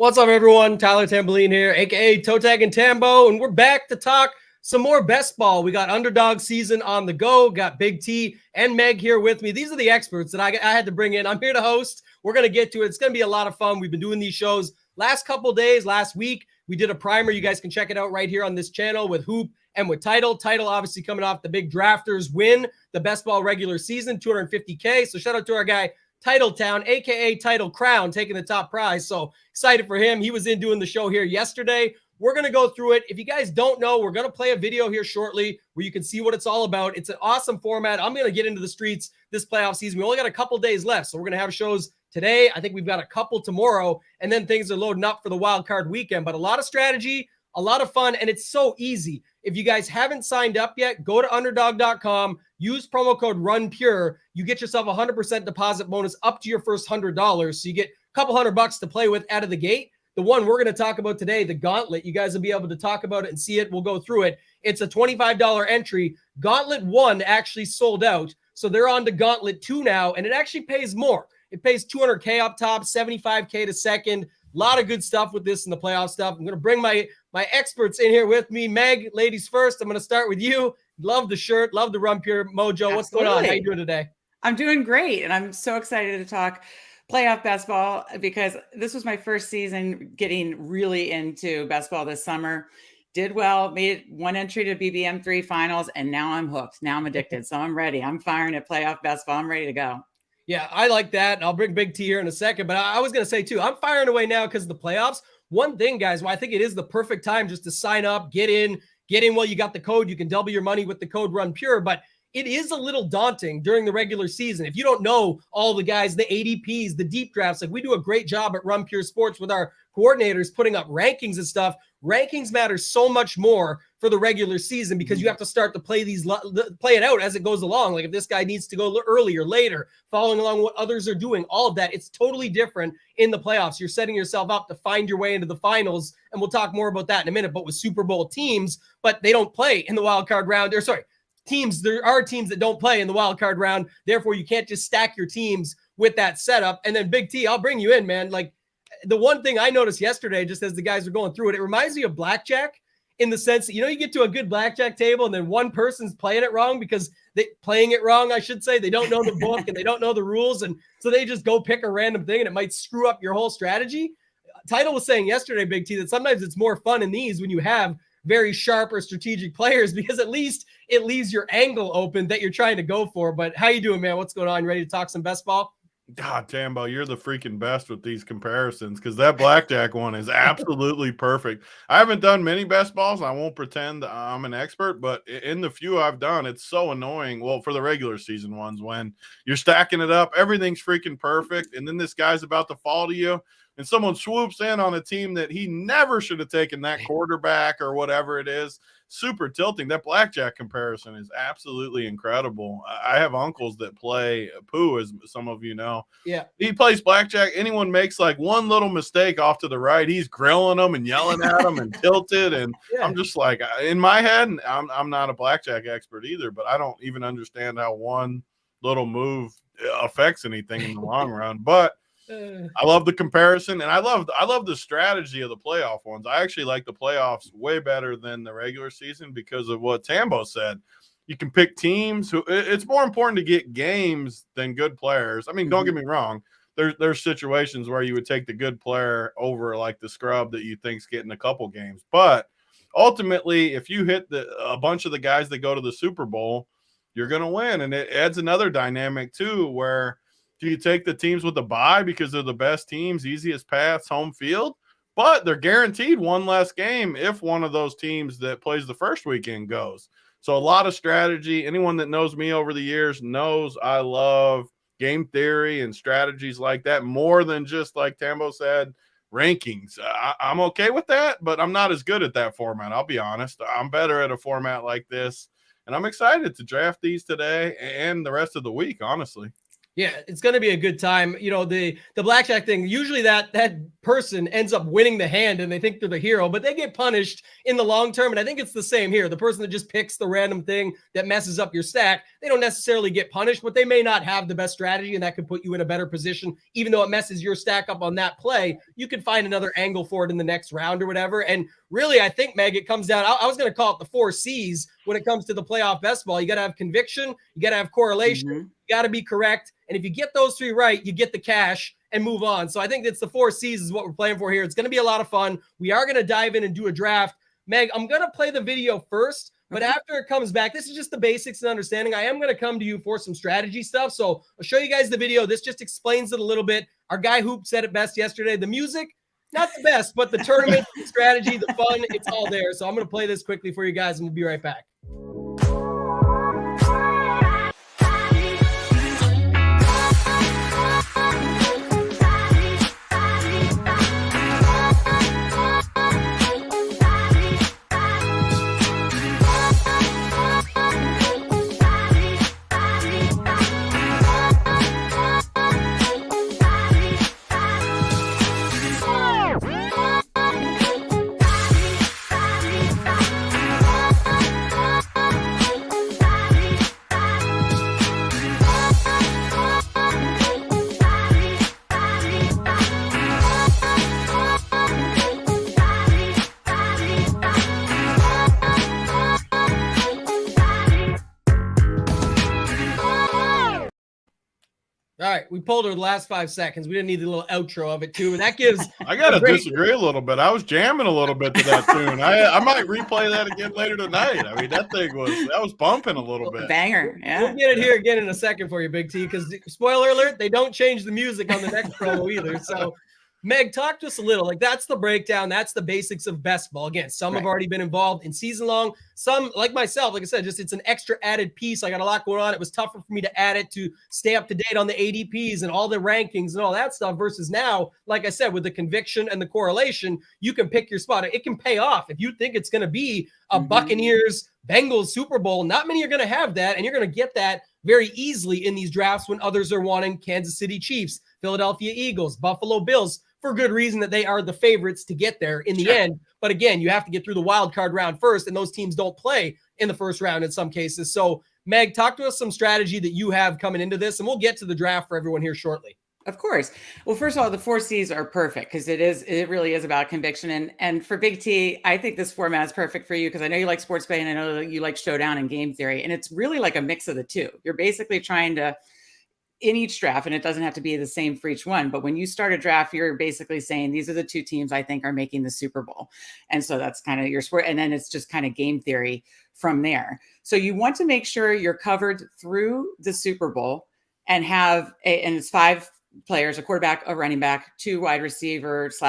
What's up, everyone? Tyler Tamboline here, aka Toe Tag and Tambo, and we're back to talk some more best ball. We got Underdog season on the go. Got BigT and Meg here with me. These are the experts that I had to bring in. I'm here to host. We're going to get to it. It's going to be a lot of fun. We've been doing these shows last couple days. Last week, we did a primer. You guys can check it out right here on this channel with Hoop and with Title. Title obviously coming off the big drafters win, the best ball regular season, $250K. So shout out to our guy, Title Town, aka Title Crown, taking the top prize. So excited for him. He was in doing the show here yesterday. We're going to go through it. If you guys don't know, we're going to play a video here shortly where you can see what it's all about. It's an awesome format. I'm going to get into the streets this playoff season. We only got a couple days left, so we're going to have shows today. I think we've got a couple tomorrow, and then things are loading up for the wild card weekend. But a lot of strategy, a lot of fun, and it's so easy. If you guys haven't signed up yet, go to underdog.com, use promo code RUNPURE. You get yourself a 100% deposit bonus up to your first $100. So you get a couple $100 to play with out of the gate. The one we're going to talk about today, the Gauntlet, you guys will be able to talk about it and see it. We'll go through it. It's a $25 entry. Gauntlet 1 actually sold out. So they're on to Gauntlet 2 now, and it actually pays more. It pays $200K up top, $75K to second. A lot of good stuff with this in the playoff stuff. I'm going to bring my experts in here with me. Meg, ladies first. I'm going to start with you. Love the shirt. Love the Run Pure mojo. Absolutely. What's going on? How you doing today? I'm doing great, and I'm so excited to talk playoff best ball because this was my first season getting really into best ball this summer. Did well, made one entry to BBM 3 finals, and now I'm hooked. Now I'm addicted, so I'm ready. I'm firing at playoff best ball. I'm ready to go. Yeah, I like that. And I'll bring Big T here in a second, but I was going to say too, I'm firing away now because of the playoffs. One thing, guys, well, I think it is the perfect time just to sign up, get in while you got the code. You can double your money with the code RUNPURE, but it is a little daunting during the regular season. If you don't know all the guys, the ADPs, the deep drafts, like we do a great job at Run Pure Sports with our coordinators putting up rankings and stuff. Rankings matter so much more for the regular season because you have to start to play it out as it goes along. Like if this guy needs to go earlier, later, following along what others are doing, all of that, it's totally different in the playoffs. You're setting yourself up to find your way into the finals, and we'll talk more about that in a minute, but with Super Bowl teams, but they don't play in the wild card round, or sorry, teams, there are teams that don't play in the wild card round. Therefore, you can't just stack your teams with that setup. And then Big T, I'll bring you in, man. Like the one thing I noticed yesterday, just as the guys were going through it, it reminds me of blackjack in the sense that, you know, you get to a good blackjack table and then one person's playing it wrong because they I should say, they don't know the book and they don't know the rules. And so they just go pick a random thing and it might screw up your whole strategy. Title was saying yesterday, Big T, that sometimes it's more fun in these when you have very sharp or strategic players because at least it leaves your angle open that you're trying to go for. But how you doing, man? What's going on? You ready to talk some best ball? God, Tambo, you're the freaking best with these comparisons because that blackjack one is absolutely perfect. I haven't done many best balls. I won't pretend I'm an expert, but in the few I've done, it's so annoying. Well, for the regular season ones, when you're stacking it up, everything's freaking perfect, and then this guy's about to fall to you, and someone swoops in on a team that he never should have taken that quarterback or whatever it is. Super tilting. That blackjack comparison is absolutely incredible. I have uncles that play poo, as some of you know. Yeah. He plays blackjack. Anyone makes like one little mistake off to the right, he's grilling them and yelling at them and tilted. And yeah. I'm just like, in my head, I'm not a blackjack expert either, but I don't even understand how one little move affects anything in the long run. But I love the comparison, and I love the strategy of the playoff ones. I actually like the playoffs way better than the regular season because of what Tambo said. You can pick teams who it's more important to get games than good players. I mean, don't get me wrong. There's situations where you would take the good player over like the scrub that you think's getting a couple games. But ultimately, if you hit a bunch of the guys that go to the Super Bowl, you're going to win. And it adds another dynamic too, where do you take the teams with the bye because they're the best teams, easiest paths, home field? But they're guaranteed one less game if one of those teams that plays the first weekend goes. So a lot of strategy. Anyone that knows me over the years knows I love game theory and strategies like that more than just, like Tambo said, rankings. I'm okay with that, but I'm not as good at that format. I'll be honest. I'm better at a format like this, and I'm excited to draft these today and the rest of the week, honestly. Yeah, it's going to be a good time. You know, the blackjack thing, usually that person ends up winning the hand and they think they're the hero, but they get punished in the long term. And I think it's the same here. The person that just picks the random thing that messes up your stack, they don't necessarily get punished, but they may not have the best strategy, and that could put you in a better position. Even though it messes your stack up on that play, you can find another angle for it in the next round or whatever. And really, I think, Meg, it comes down, I was going to call it the 4 C's when it comes to the playoff best ball. You got to have conviction, you got to have correlation, you got to be correct. And if you get those 3 right, you get the cash and move on. So I think it's the 4 C's is what we're playing for here. It's going to be a lot of fun. We are going to dive in and do a draft. Meg, I'm going to play the video first, but after it comes back, this is just the basics and understanding. I am going to come to you for some strategy stuff. So I'll show you guys the video. This just explains it a little bit. Our guy Hoop said it best yesterday. The music, not the best, but the tournament, the strategy, the fun, it's all there. So I'm going to play this quickly for you guys, and we'll be right back. All right, we pulled her the last 5 seconds. We didn't need the little outro of it too, but that gives. I gotta disagree a little bit. I was jamming a little bit to that tune. I might replay that again later tonight. I mean, that was bumping a little bit. Banger. Yeah. We'll get it here again in a second for you, Big T, because spoiler alert, they don't change the music on the next promo either. So, Meg, talk to us a little. Like, that's the breakdown. That's the basics of best ball. Again, some have already been involved in season long. Some, like myself, like I said, just it's an extra added piece. I got a lot going on. It was tougher for me to add it to stay up to date on the ADPs and all the rankings and all that stuff versus now, like I said, with the conviction and the correlation, you can pick your spot. It can pay off. If you think it's going to be a Buccaneers Bengals Super Bowl, not many are going to have that, and you're going to get that very easily in these drafts when others are wanting Kansas City Chiefs, Philadelphia Eagles, Buffalo Bills, for good reason that they are the favorites to get there in the end. But again, you have to get through the wild card round first, and those teams don't play in the first round in some cases. So, Meg, talk to us some strategy that you have coming into this, and we'll get to the draft for everyone here shortly. Of course. Well, first of all, the 4 C's are perfect because it really is about conviction. And for Big T, I think this format is perfect for you because I know you like sports betting. I know that you like showdown and game theory, and it's really like a mix of the two. You're basically trying to, in each draft, and it doesn't have to be the same for each one, but when you start a draft, you're basically saying these are the 2 teams I think are making the Super Bowl. And so that's kind of your sport. And then it's just kind of game theory from there. So you want to make sure you're covered through the Super Bowl and and it's 5 players, a quarterback, a running back, 2 wide receiver /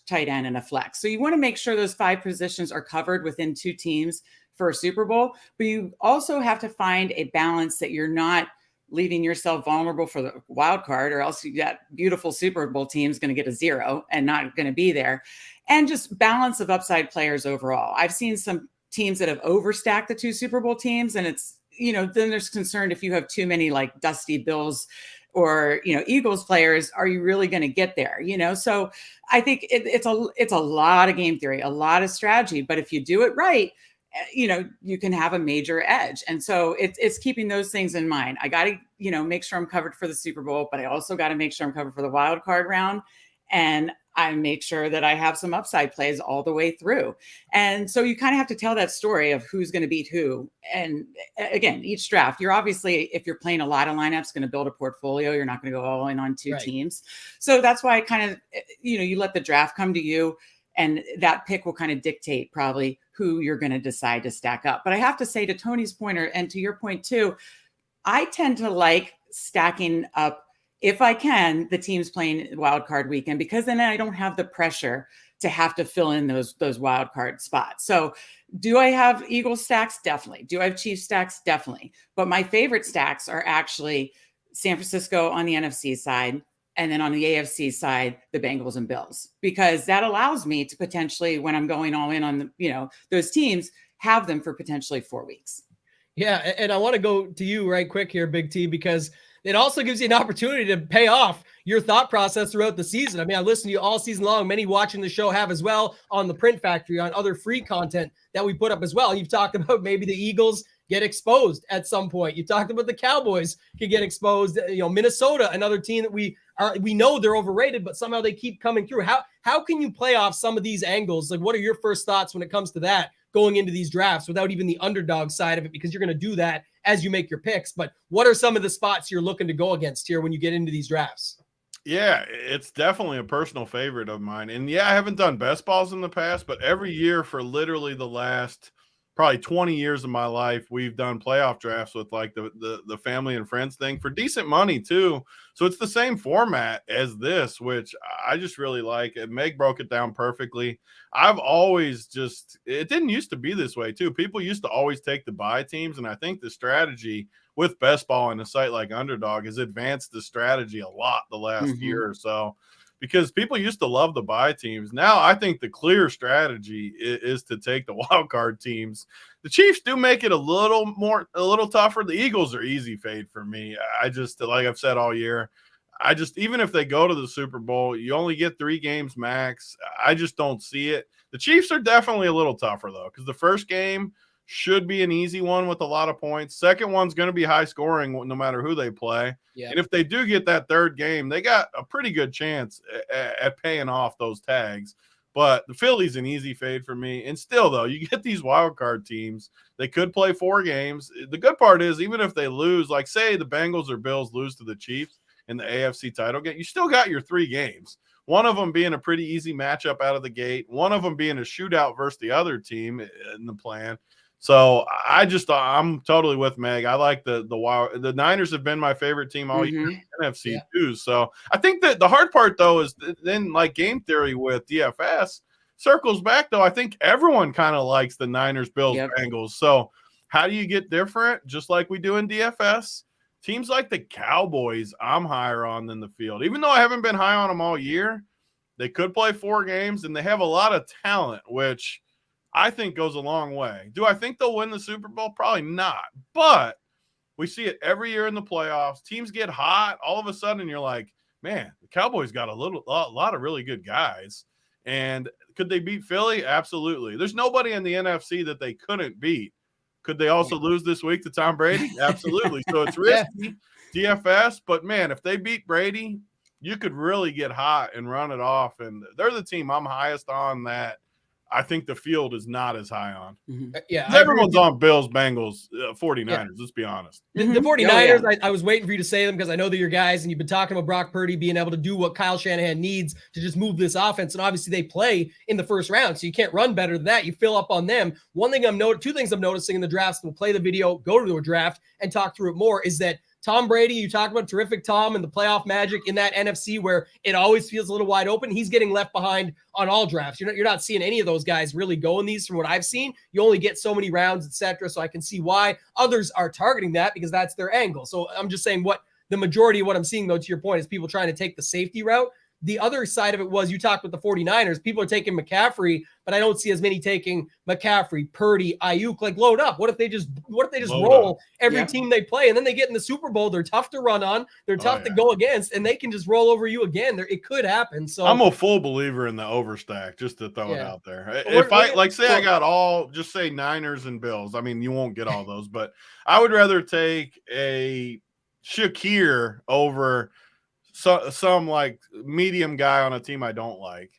tight end, and a flex. So you want to make sure those 5 positions are covered within 2 teams for a Super Bowl, but you also have to find a balance that you're not leaving yourself vulnerable for the wild card, or else you got beautiful Super Bowl teams going to get a 0 and not going to be there. And just balance of upside players overall. I've seen some teams that have overstacked the 2 Super Bowl teams, and it's, then there's concern if you have too many like dusty Bills or, Eagles players, are you really going to get there? So I think it's a lot of game theory, a lot of strategy, but if you do it right, you can have a major edge. And so it's keeping those things in mind. I got to, make sure I'm covered for the Super Bowl, but I also got to make sure I'm covered for the wild card round. And I make sure that I have some upside plays all the way through. And so you kind of have to tell that story of who's going to beat who. And again, each draft, you're obviously, if you're playing a lot of lineups, going to build a portfolio. You're not going to go all in on 2 teams. So that's why I kind of, you let the draft come to you, and that pick will kind of dictate probably who you're going to decide to stack up. But I have to say, to Tony's point, and to your point too, I tend to like stacking up, if I can, the teams playing wild card weekend, because then I don't have the pressure to have to fill in those wild card spots. So do I have Eagles stacks? Definitely. Do I have Chiefs stacks? Definitely. But my favorite stacks are actually San Francisco on the NFC side, and then on the AFC side, the Bengals and Bills, because that allows me to potentially, when I'm going all in on those teams, have them for potentially 4 weeks. Yeah. And I want to go to you right quick here, Big T, because it also gives you an opportunity to pay off your thought process throughout the season. I mean, I listen to you all season long. Many watching the show have as well on the Print Factory, on other free content that we put up as well. You've talked about maybe the Eagles get exposed at some point. You talked about the Cowboys can get exposed. Minnesota, another team that we know they're overrated, but somehow they keep coming through. How can you play off some of these angles? Like, what are your first thoughts when it comes to that going into these drafts without even the underdog side of it? Because you're going to do that as you make your picks. But what are some of the spots you're looking to go against here when you get into these drafts? Yeah, it's definitely a personal favorite of mine. And yeah, I haven't done best balls in the past, but every year for literally the last probably 20 years of my life, we've done playoff drafts with like the family and friends thing for decent money too. So it's the same format as this, which I just really like. And Meg broke it down perfectly. I've always it didn't used to be this way too. People used to always take the bye teams. And I think the strategy with best ball and a site like Underdog has advanced the strategy a lot the last year or so, because people used to love the bye teams. Now I think the clear strategy is to take the wild card teams. The Chiefs do make it a little tougher. The Eagles are easy fade for me. I just, like I've said all year, even if they go to the Super Bowl, you only get 3 games max. I just don't see it. The Chiefs are definitely a little tougher though, because the first game should be an easy one with a lot of points. Second one's going to be high scoring no matter who they play. Yeah. And if they do get that third game, they got a pretty good chance at paying off those tags. But the Philly's an easy fade for me. And still, though, you get these wild card teams. They could play 4 games. The good part is, even if they lose, like say the Bengals or Bills lose to the Chiefs in the AFC title game, you still got your 3 games. One of them being a pretty easy matchup out of the gate. One of them being a shootout versus the other team in the plan. So I'm totally with Meg. I like the Niners have been my favorite team all year in NFC too. So I think that the hard part though is then like game theory with DFS circles back though. I think everyone kind of likes the Niners, Bills, Bengals. So how do you get different? Just like we do in DFS, teams like the Cowboys, I'm higher on than the field. Even though I haven't been high on them all year, they could play 4 games and they have a lot of talent, which I think goes a long way. Do I think they'll win the Super Bowl? Probably not. But we see it every year in the playoffs. Teams get hot. All of a sudden, you're like, man, the Cowboys got a lot of really good guys. And could they beat Philly? Absolutely. There's nobody in the NFC that they couldn't beat. Could they also lose this week to Tom Brady? Absolutely. So it's risky, DFS. But, man, if they beat Brady, you could really get hot and run it off. And they're the team I'm highest on that I think the field is not as high on. Yeah, everyone's on Bills, Bengals, 49ers. Yeah. Let's be honest. The 49ers, I was waiting for you to say them because I know they're your guys, and you've been talking about Brock Purdy being able to do what Kyle Shanahan needs to just move this offense. And obviously, they play in the first round, so you can't run better than that. You fill up on them. Two things I'm noticing in the drafts. We'll play the video, go to a draft, and talk through it more. Is that Tom Brady, you talk about terrific Tom and the playoff magic in that NFC where it always feels a little wide open. He's getting left behind on all drafts. You're not seeing any of those guys really go in these from what I've seen. You only get so many rounds, etc. So I can see why others are targeting that because that's their angle. So I'm just saying what the majority of what I'm seeing, though, to your point, is people trying to take the safety route. The other side of it was you talked with the 49ers. People are taking McCaffrey, but I don't see as many taking McCaffrey, Purdy, Ayuk, like load up. What if they just roll every team they play? And then they get in the Super Bowl. They're tough to run on. They're tough to go against, and they can just roll over you again. It could happen. So I'm a full believer in the overstack, just to throw it out there. If I got just say Niners and Bills. I mean, you won't get all those, but I would rather take a Shakir over some like medium guy on a team I don't like.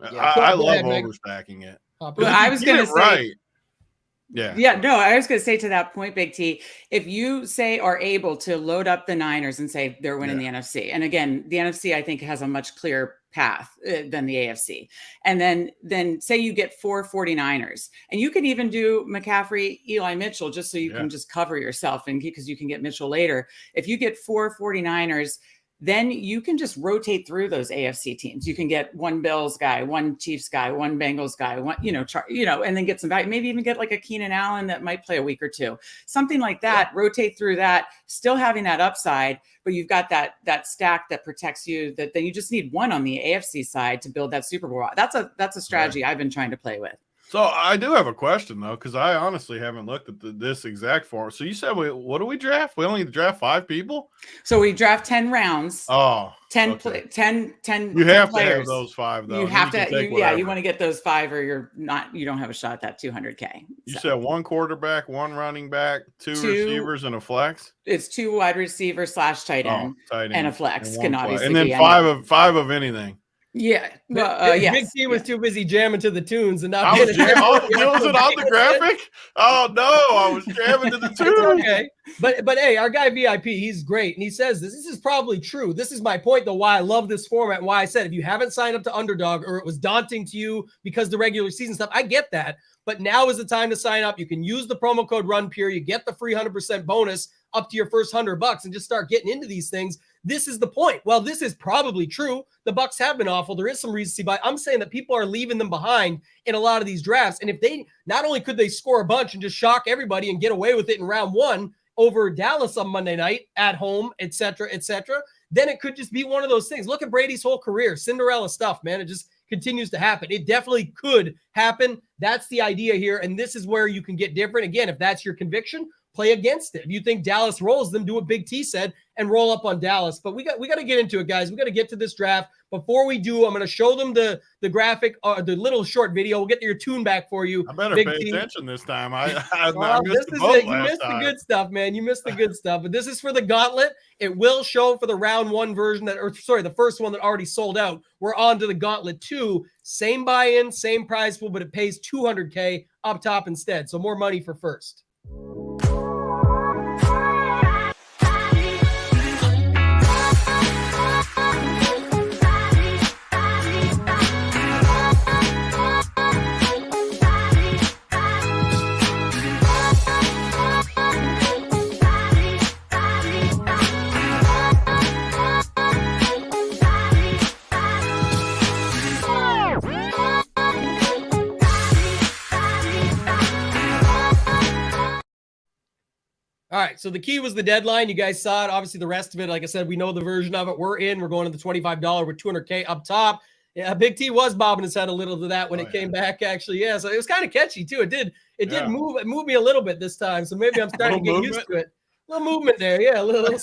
I love overstacking it. Well, I was going to say, right. I was going to say to that point, Big T, if you are able to load up the Niners and say they're winning the NFC, and again, the NFC I think has a much clearer path than the AFC, and then say you get 4 49ers, and you can even do McCaffrey, Eli Mitchell, just so you can just cover yourself, and because you can get Mitchell later. If you get 4 49ers, then you can just rotate through those AFC teams. You can get one Bills guy, one Chiefs guy, one Bengals guy, and then get some value. Maybe even get like a Keenan Allen that might play a week or two, something like that. Rotate through that, still having that upside, but you've got that stack that protects you. Then you just need one on the AFC side to build that Super Bowl. That's a strategy I've been trying to play with. So I do have a question though, because I honestly haven't looked at this exact form. So you said what do we draft? We only draft 5 people. So we draft 10 rounds. Oh, 10 okay. 10 You have players. to have those 5 though. You have to. Yeah, you want to get those 5, or you don't have a shot at that 200K. You said 1 quarterback, 1 running back, 2 receivers, and a flex. It's 2 wide receivers / tight end, and a flex can obviously. And then be 5 of anything. Yeah. Yes. Big T was too busy jamming to the tunes and not. Was it on the graphic? Oh no, I was jamming to the tunes. Okay, but hey, our guy VIP, he's great, and he says this is probably true. This is my point, though, why I love this format, and why I said if you haven't signed up to Underdog or it was daunting to you because the regular season stuff, I get that. But now is the time to sign up. You can use the promo code RUNPURE. You get the free 100% bonus up to your first $100 and just start getting into these things. This is the point. Well, this is probably true. The Bucks have been awful. There is some recency bias. I'm saying that people are leaving them behind in a lot of these drafts. And if they not only could they score a bunch and just shock everybody and get away with it in round 1 over Dallas on Monday night at home, et cetera, then it could just be one of those things. Look at Brady's whole career, Cinderella stuff, man. It just continues to happen. It definitely could happen. That's the idea here. And this is where you can get different. Again, if that's your conviction, play against it. If you think Dallas rolls them, do what Big T said and roll up on Dallas. But we got to get into it, guys. We got to get to this draft. Before we do, I'm going to show them the graphic, the little short video. We'll get your tune back for you. I better Big pay T. attention this time. I missed the boat you missed the good stuff, man. You missed the good stuff. But this is for the gauntlet. It will show for the round 1 version the first one that already sold out. We're on to the gauntlet 2. Same buy-in, same prize pool, but it pays $200K up top instead. So more money for first. All right, so the key was the deadline. You guys saw it. Obviously, the rest of it, like I said, we know the version of it. We're in. We're going to the $25 with $200K up top. Yeah, Big T was bobbing his head a little to that when it came back, actually. Yeah, so it was kind of catchy, too. It did move. It moved me a little bit this time, so maybe I'm starting to get used to it. A little movement there, yeah. A little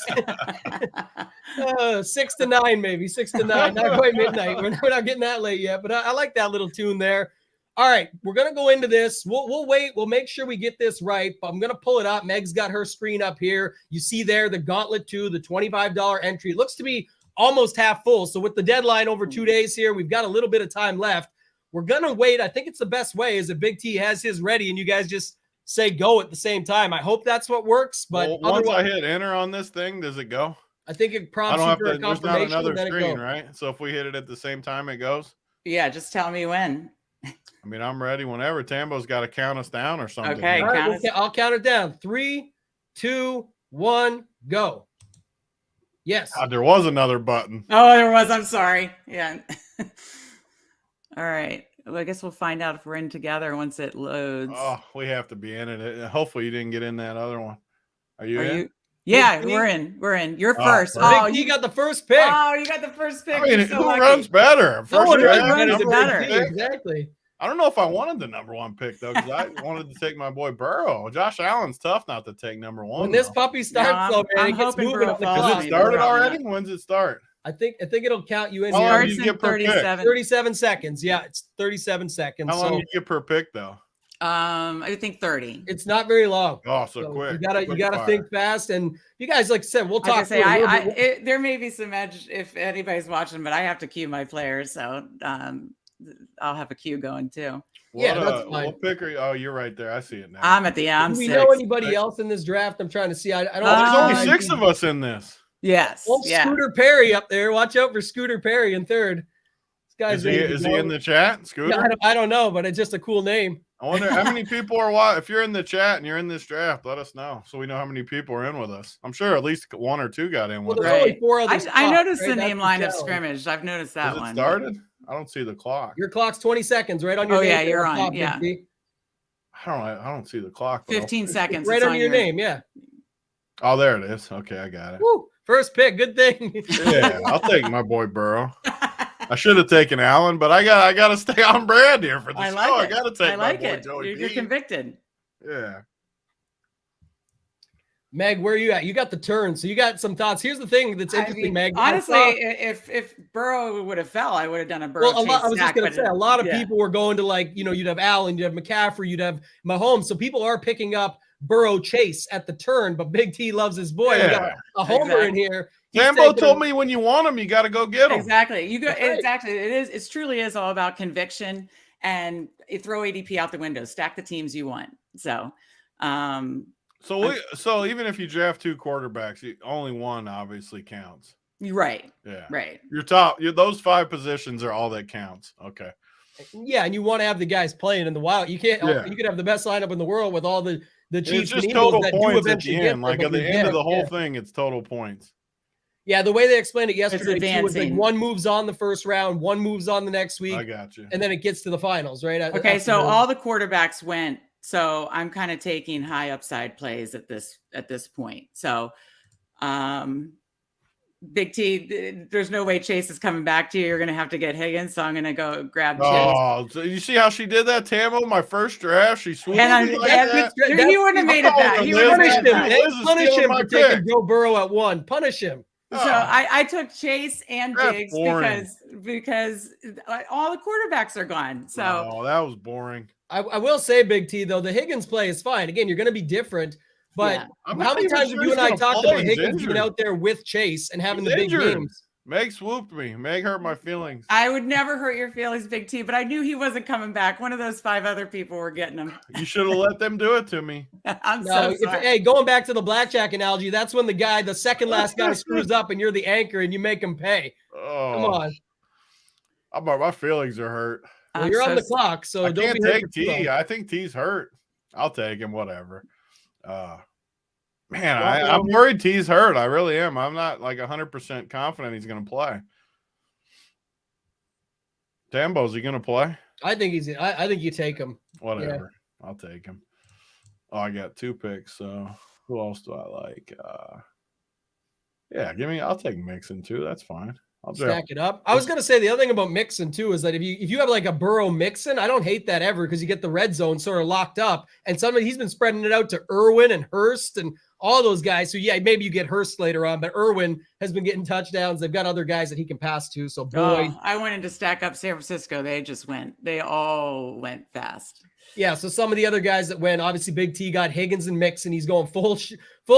6 to 9, maybe 6 to 9. Not quite midnight. We're not getting that late yet, but I like that little tune there. All right, we're going to go into this. We'll wait. We'll make sure we get this right, but I'm going to pull it up. Meg's got her screen up here. You see there the Gauntlet 2, the $25 entry. It looks to be almost half full. So with the deadline over 2 days here, we've got a little bit of time left. We're going to wait. I think it's the best way is that Big T has his ready and you guys just say go at the same time. I hope that's what works. But once I hit enter on this thing, does it go? I think it prompts you for a confirmation. There's not another screen, right? So if we hit it at the same time, it goes? Yeah, just tell me when. I mean, I'm ready whenever. Tambo's got to count us down or something. Okay, right, I'll count it down. 3, 2, 1, go. Yes. There was another button. Oh, there was. I'm sorry. Yeah. All right. Well, I guess we'll find out if we're in together once it loads. Oh, we have to be in it. Hopefully you didn't get in that other one. Are you in? Yeah, we're in. We're in. You're first. Oh, you got the first pick. Oh, you got the first pick. I mean, who runs better? First runs better. Exactly. I don't know if I wanted the number 1 pick, though, because I wanted to take my boy Burrow. Josh Allen's tough not to take number 1. When this puppy starts, though, man, it gets moving on the clock. Has it started already? When's it start? I think it'll count you in. How long do you get per 37 seconds. Yeah, it's 37 seconds. How long do you get per pick, though? I think 30. It's not very long. Oh, so quick. You gotta think fast. And you guys, like I said, we'll talk. There may be some edge if anybody's watching, but I have to cue my players, so I'll have a queue going too. That's fine. What pick are you? Oh, you're right there. I see it now. I'm at the I'm. Do we know anybody else in this draft? I'm trying to see. I don't. There's only 6 of us in this. Yes. Well, Scooter Perry up there. Watch out for Scooter Perry in third. This guy's is he in the chat? Scooter? Yeah, I don't know, but it's just a cool name. I wonder how many people are watching. If you're in the chat and you're in this draft, let us know so we know how many people are in with us. I'm sure at least 1 or 2 got in with us. Only 4 others. I noticed the name line of scrimmage. I've noticed that one. It started? I don't see the clock. Your clock's 20 seconds right on your name. Oh, yeah, you're on. Yeah. I don't see the clock. 15 seconds. Right on your name, yeah. Oh, there it is. Okay, I got it. Woo, first pick. Good thing. Yeah, I'll take my boy Burrow. I should have taken Allen, but I got to stay on brand here for the I show. like I it. got to take I like my boy it. Joey You're D. convicted. Yeah. Meg, where are you at? You got the turn, so you got some thoughts. Here's the thing that's interesting, Meg. Honestly, if Burrow would have fell, I would have done a Burrow Well, chase I was just stack, going to say, a lot of yeah. people were going to, like, you'd have Allen, you'd have McCaffrey, you'd have Mahomes. So people are picking up Burrow chase at the turn, but Big T loves his boy. Yeah, we got a homer in here. Tambo told me when you want him, you got to go get him. Exactly. You go. Exactly. It truly is all about conviction, and you throw ADP out the window, stack the teams you want. So, so even if you draft 2 quarterbacks, only one obviously counts. Right. Yeah. Right. Those 5 positions are all that counts. Okay. Yeah, and you want to have the guys playing in the wild. You can't. Yeah. You could have the best lineup in the world with all the Chiefs. It's just and total that points do at the eventually end. Like at the end of the whole thing, it's total points. Yeah, the way they explained it yesterday too was like one moves on the first round, one moves on the next week. I got you. And then it gets to the finals, right? Okay, so all the quarterbacks went. So I'm kind of taking high upside plays at this point. So, Big T, there's no way Chase is coming back to you. You're going to have to get Higgins. So I'm going to go grab Chase. Oh, so you see how she did that, Tambo? My first draft, she swooped and me like that. He wouldn't have made it back. He would Punish have him. made it back. Punish him for taking Joe Burrow at 1. Punish him. So I took Chase and Diggs boring. because all the quarterbacks are gone. So that was boring. I will say, Big T, though, the Higgins play is fine. Again, you're going to be different. But how many times have you and I talked about Higgins being out there with Chase and having the big games? Meg swooped me. Meg hurt my feelings. I would never hurt your feelings, Big T, but I knew he wasn't coming back. One of those 5 other people were getting him. You should have let them do it to me. I'm so sorry. Hey, going back to the blackjack analogy, that's when the second last guy screws up and you're the anchor and you make him pay. Oh, come on. My feelings are hurt. Well, you're on the clock, so I don't can't take T. I think T's hurt. I'll take him, whatever. Man, I'm worried T's hurt. I really am. I'm not like 100% confident he's going to play. Tambo's he going to play? I think I think you take him. Whatever. Yeah. I'll take him. Oh, I got 2 picks. So who else do I like? I'll take Mixon too. That's fine. I'll stack it up. I was going to say the other thing about Mixon too is that if you have like a Burrow Mixon, I don't hate that ever because you get the red zone sort of locked up. And he's been spreading it out to Irwin and Hurst and all those guys. So yeah, maybe you get Hurst later on, but Irwin has been getting touchdowns. They've got other guys that he can pass to. So boy, I wanted to stack up San Francisco. They all went fast. Yeah, so some of the other guys that went, obviously Big T got Higgins and Mixon. He's going full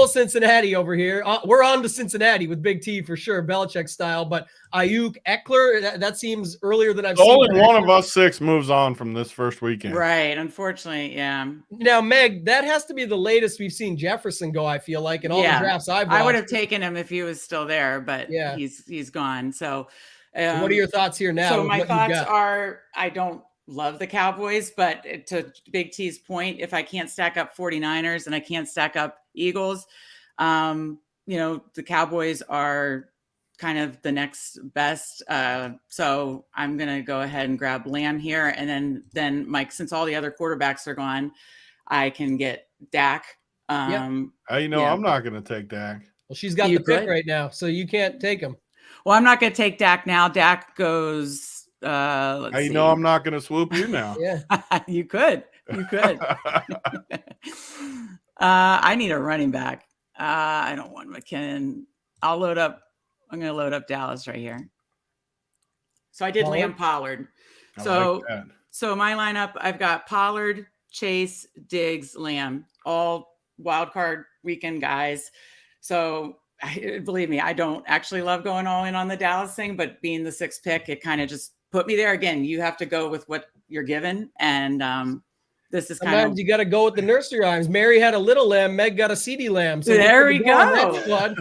Cincinnati over here. We're on to Cincinnati with Big T for sure, Belichick style. But Ayuk, Eckler, that seems earlier than I've seen. Only one of us 6 moves on from this first weekend. Right, unfortunately, yeah. Now, Meg, that has to be the latest we've seen Jefferson go, I feel like, in all the drafts I've watched. I would have taken him if he was still there, but he's gone. So what are your thoughts here now? So my thoughts are I don't love the Cowboys, but to Big T's point, if I can't stack up 49ers and I can't stack up Eagles, the Cowboys are kind of the next best. So I'm going to go ahead and grab Lamb here. And then Mike, since all the other quarterbacks are gone, I can get Dak. I'm not going to take Dak. Well, she's got the pick right now, so you can't take him. Well, I'm not going to take Dak now. Dak goes... let's see. I'm not going to swoop you now. Yeah, you could. I need a running back. I don't want McKinnon. I'm going to load up Dallas right here. So I did Lamb Pollard. So my lineup, I've got Pollard, Chase, Diggs, Lamb, all wild card weekend guys. So believe me, I don't actually love going all in on the Dallas thing, but being the 6th pick, it kind of just put me there. Again, you have to go with what you're given. And this is sometimes you got to go with the nursery rhymes. Mary had a little lamb, Meg got a CD lamb. So there we go.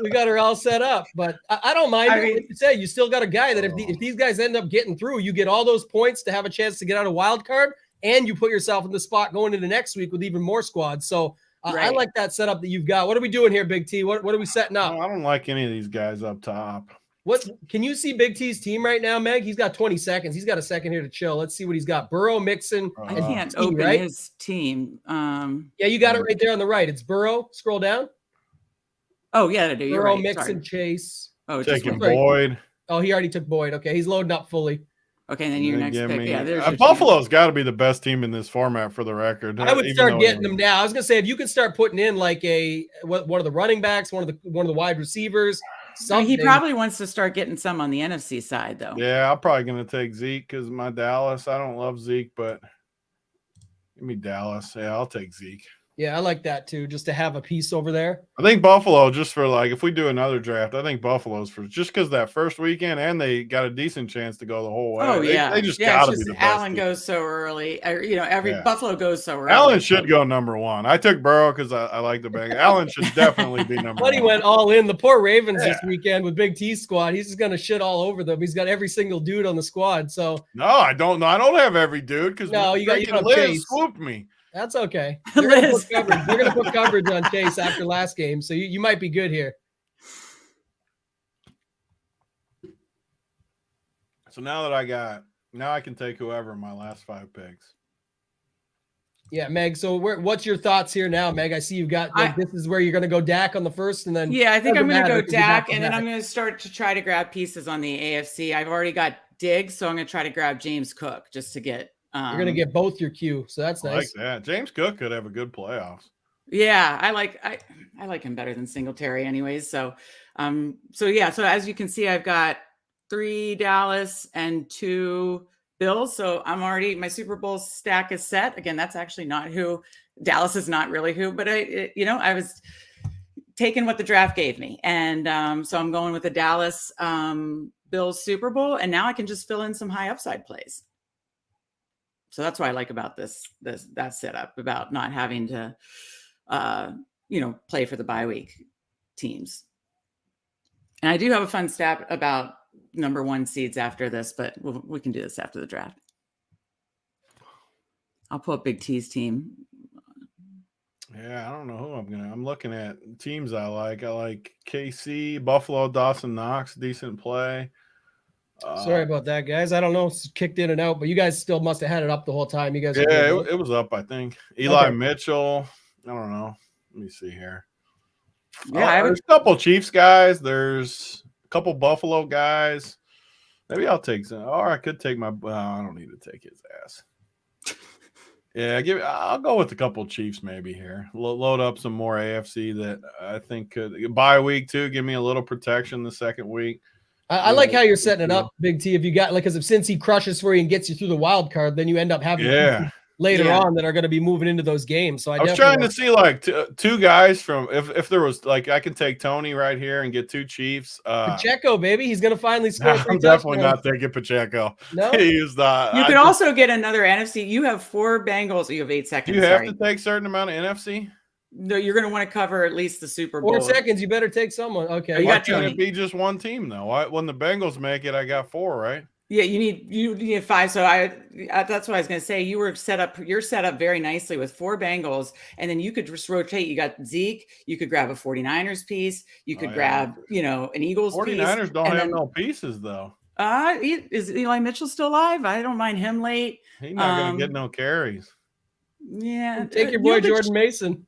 We got her all set up. But I don't mind. Like you say, you still got a guy that if these guys end up getting through, you get all those points to have a chance to get out a wild card, and you put yourself in the spot going into next week with even more squads. So I like that setup that you've got. What are we doing here, Big T? What are we setting up? I don't like any of these guys up top. What can you see Big T's team right now, Meg? He's got 20 seconds. He's got a second here to chill. Let's see what he's got. Burrow, Mixon. I can't open his team. Yeah, you got it right there on the right. It's Burrow. Scroll down. Oh, yeah, I do. You're Burrow, right. Mixon, Chase. Oh, taking Boyd. Oh, he already took Boyd. Okay, he's loading up fully. Okay, and then your next pick. Yeah, there's Buffalo's got to be the best team in this format for the record. I would start getting them now. I was gonna say if you could start putting in like one of the running backs, one of the wide receivers. Something. He probably wants to start getting some on the NFC side, though. Yeah, I'm probably gonna take Zeke because my Dallas. I don't love Zeke, but give me Dallas. Yeah, I'll take Zeke. Yeah, I like that too, just to have a piece over there. I think Buffalo, just for like, if we do another draft, I think Buffalo's for just because that first weekend and they got a decent chance to go the whole way. Oh, yeah. They just got to be the best. Allen goes so early. Buffalo goes so early. Allen should go number one. I took Burrow because I like the bang. Allen should definitely be number one. But he went all in. The poor Ravens this weekend with Big T squad. He's just going to shit all over them. He's got every single dude on the squad. So no, I don't know. I don't have every dude because you got Liz swooped me. That's okay. They're going to put coverage on Chase after last game, so you might be good here. So now I can take whoever in my last 5 picks. Yeah, Meg. So what's your thoughts here now, Meg? I see you've got this is where you're going to go Dak on the first, and then I think I'm going to go Dak, and then I'm going to start to try to grab pieces on the AFC. I've already got Diggs, so I'm going to try to grab James Cook just to get. You're going to get both your Q, so that's nice. I like that. James Cook could have a good playoffs. Yeah, I like him better than Singletary anyways. So as you can see, I've got 3 Dallas and 2 Bills. So my Super Bowl stack is set. Again, that's actually not who. Dallas is not really who, but I was taking what the draft gave me. And so I'm going with the Dallas Bills Super Bowl, and now I can just fill in some high upside plays. So that's what I like about that setup, about not having to, play for the bye week teams. And I do have a fun stat about number 1 seeds after this, but we can do this after the draft. I'll pull up Big T's team. Yeah, I don't know who I'm looking at teams I like. I like KC, Buffalo, Dawson Knox, decent play. Sorry about that, guys. I don't know. It's kicked in and out, but you guys still must have had it up the whole time. You guys. Yeah, it was up, I think. Eli Mitchell. I don't know. Let me see here. Yeah, there's a couple Chiefs guys. There's a couple Buffalo guys. Maybe I'll take some. Or I could take I don't need to take his ass. Yeah, I'll go with a couple Chiefs maybe here. Load up some more AFC that I think could bye week too. Give me a little protection the second week. I like how you're setting it up, Big T. If you got because since he crushes for you and gets you through the wild card, then you end up having later on that are going to be moving into those games. So I was trying to see like 2 guys from if there was like I can take Tony right here and get 2 Chiefs. Pacheco, baby, he's going to finally score. I'm definitely not taking Pacheco. No, he's not. You could also get another NFC. You have 4 Bengals. You have 8 seconds. You have to take a certain amount of NFC. No, you're going to want to cover at least the Super Bowl. 4 seconds. You better take someone. Okay. Why can't it be just one team though? When the Bengals make it, I got 4, right? Yeah, you need 5. So that's what I was going to say. You're set up very nicely with 4 Bengals, and then you could just rotate. You got Zeke. You could grab a 49ers piece. You could grab an Eagles 49ers piece. 49ers don't have no pieces though. Is Eli Mitchell still alive? I don't mind him late. He's not going to get no carries. Yeah, take your boy Jordan Mason.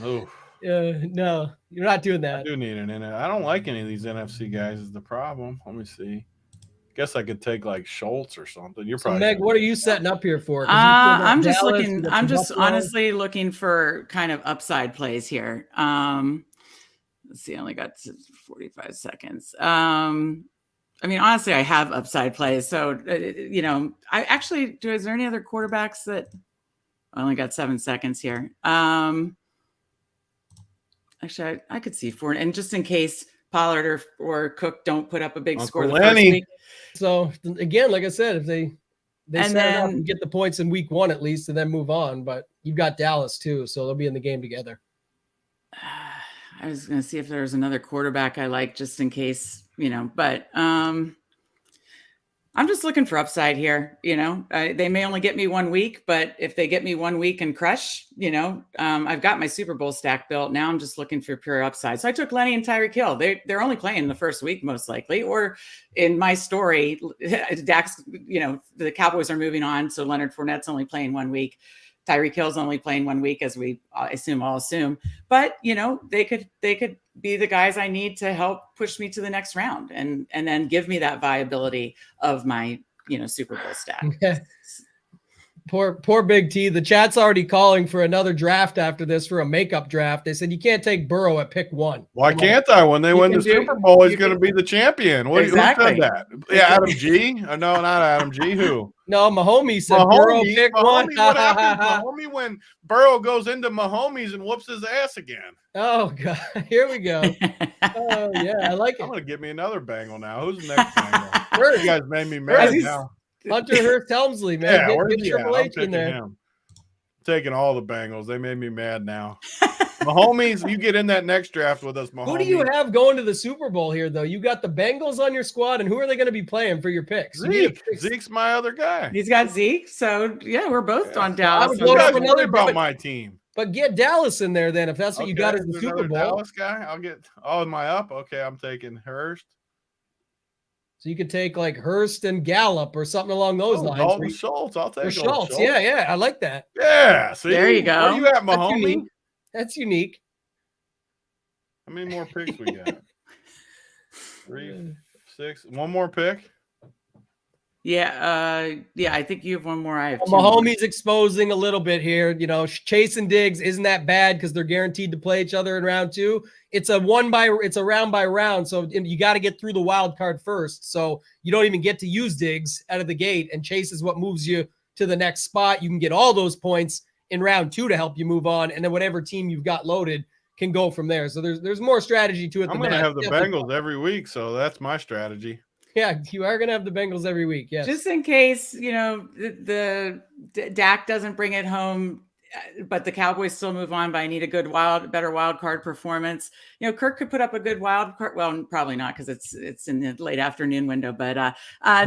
Oh, no, you're not doing that. I do need I don't like any of these NFC guys. Is the problem? Let me see. Guess I could take like Schultz or something. You're probably Meg. What are you setting up here for? I'm just looking. I'm just honestly looking for kind of upside plays here. Let's see. I only got 45 seconds. I mean, honestly, I have upside plays. So I actually do. Is there any other quarterbacks that? I only got 7 seconds here. Actually, I could see 4, and just in case Pollard or Cook don't put up a big score the first week. So again, like I said, if they set it up and get the points in week 1 at least, and then move on. But you've got Dallas too, so they'll be in the game together. I was going to see if there was another quarterback I like, just in case, But I'm just looking for upside here. They may only get me 1 week, but if they get me 1 week and crush, I've got my Super Bowl stack built. Now I'm just looking for pure upside. So I took Lenny and Tyreek Hill. They're only playing the first week, most likely. Or in my story, Dax, the Cowboys are moving on. So Leonard Fournette's only playing 1 week. Tyreek Hill's only playing 1 week, as we all assume. But they could be the guys I need to help push me to the next round, and then give me that viability of my Super Bowl stack. Poor Big T. The chat's already calling for another draft after this, for a makeup draft. They said you can't take Burrow at pick 1. Why can't I? When they win the Super Bowl, he's going to be the champion. Who said that? Yeah, Adam G? No, not Adam G. Who? No, Mahomes said Burrow pick 1. What happens, Mahomes, when Burrow goes into Mahomes and whoops his ass again? Oh, God. Here we go. Oh, yeah. I like it. I'm going to get me another Bengal now. Who's the next Bengal? You guys made me mad now. Hunter Hurst Helmsley, man. Yeah, get Triple H in there. Him. Taking all the Bengals. They made me mad now. Mahomes, you get in that next draft with us, Mahomes. Who do you have going to the Super Bowl here, though? You got the Bengals on your squad, and who are they going to be playing for your picks? Zeke's my other guy. He's got Zeke, so yeah, we're both on Dallas. I would another about my team. But get Dallas in there then, if that's what you got as the Super Bowl. Dallas guy, I'll get my up. Okay, I'm taking Hurst. So you could take like Hurst and Gallup or something along those lines. Dalton Schultz. I'll take Schultz. Yeah. I like that. Yeah. See, there you go. Where you at, Mahomes? That's unique. How many more picks we got? 3, 6. One more pick. Yeah. I think you have one more. I have two Mahomes exposing a little bit here. Chase and Diggs isn't that bad because they're guaranteed to play each other in round 2. It's a round by round. So you got to get through the wild card first. So you don't even get to use Diggs out of the gate, and Chase is what moves you to the next spot. You can get all those points in round 2 to help you move on. And then whatever team you've got loaded can go from there. So there's more strategy to it. I'm going to have the Bengals every week. So that's my strategy. Yeah, you are going to have the Bengals every week. Yes. Just in case, the Dak doesn't bring it home, but the Cowboys still move on. But I need a better wild card performance. Kirk could put up a good wild card. Well, probably not, because it's in the late afternoon window. But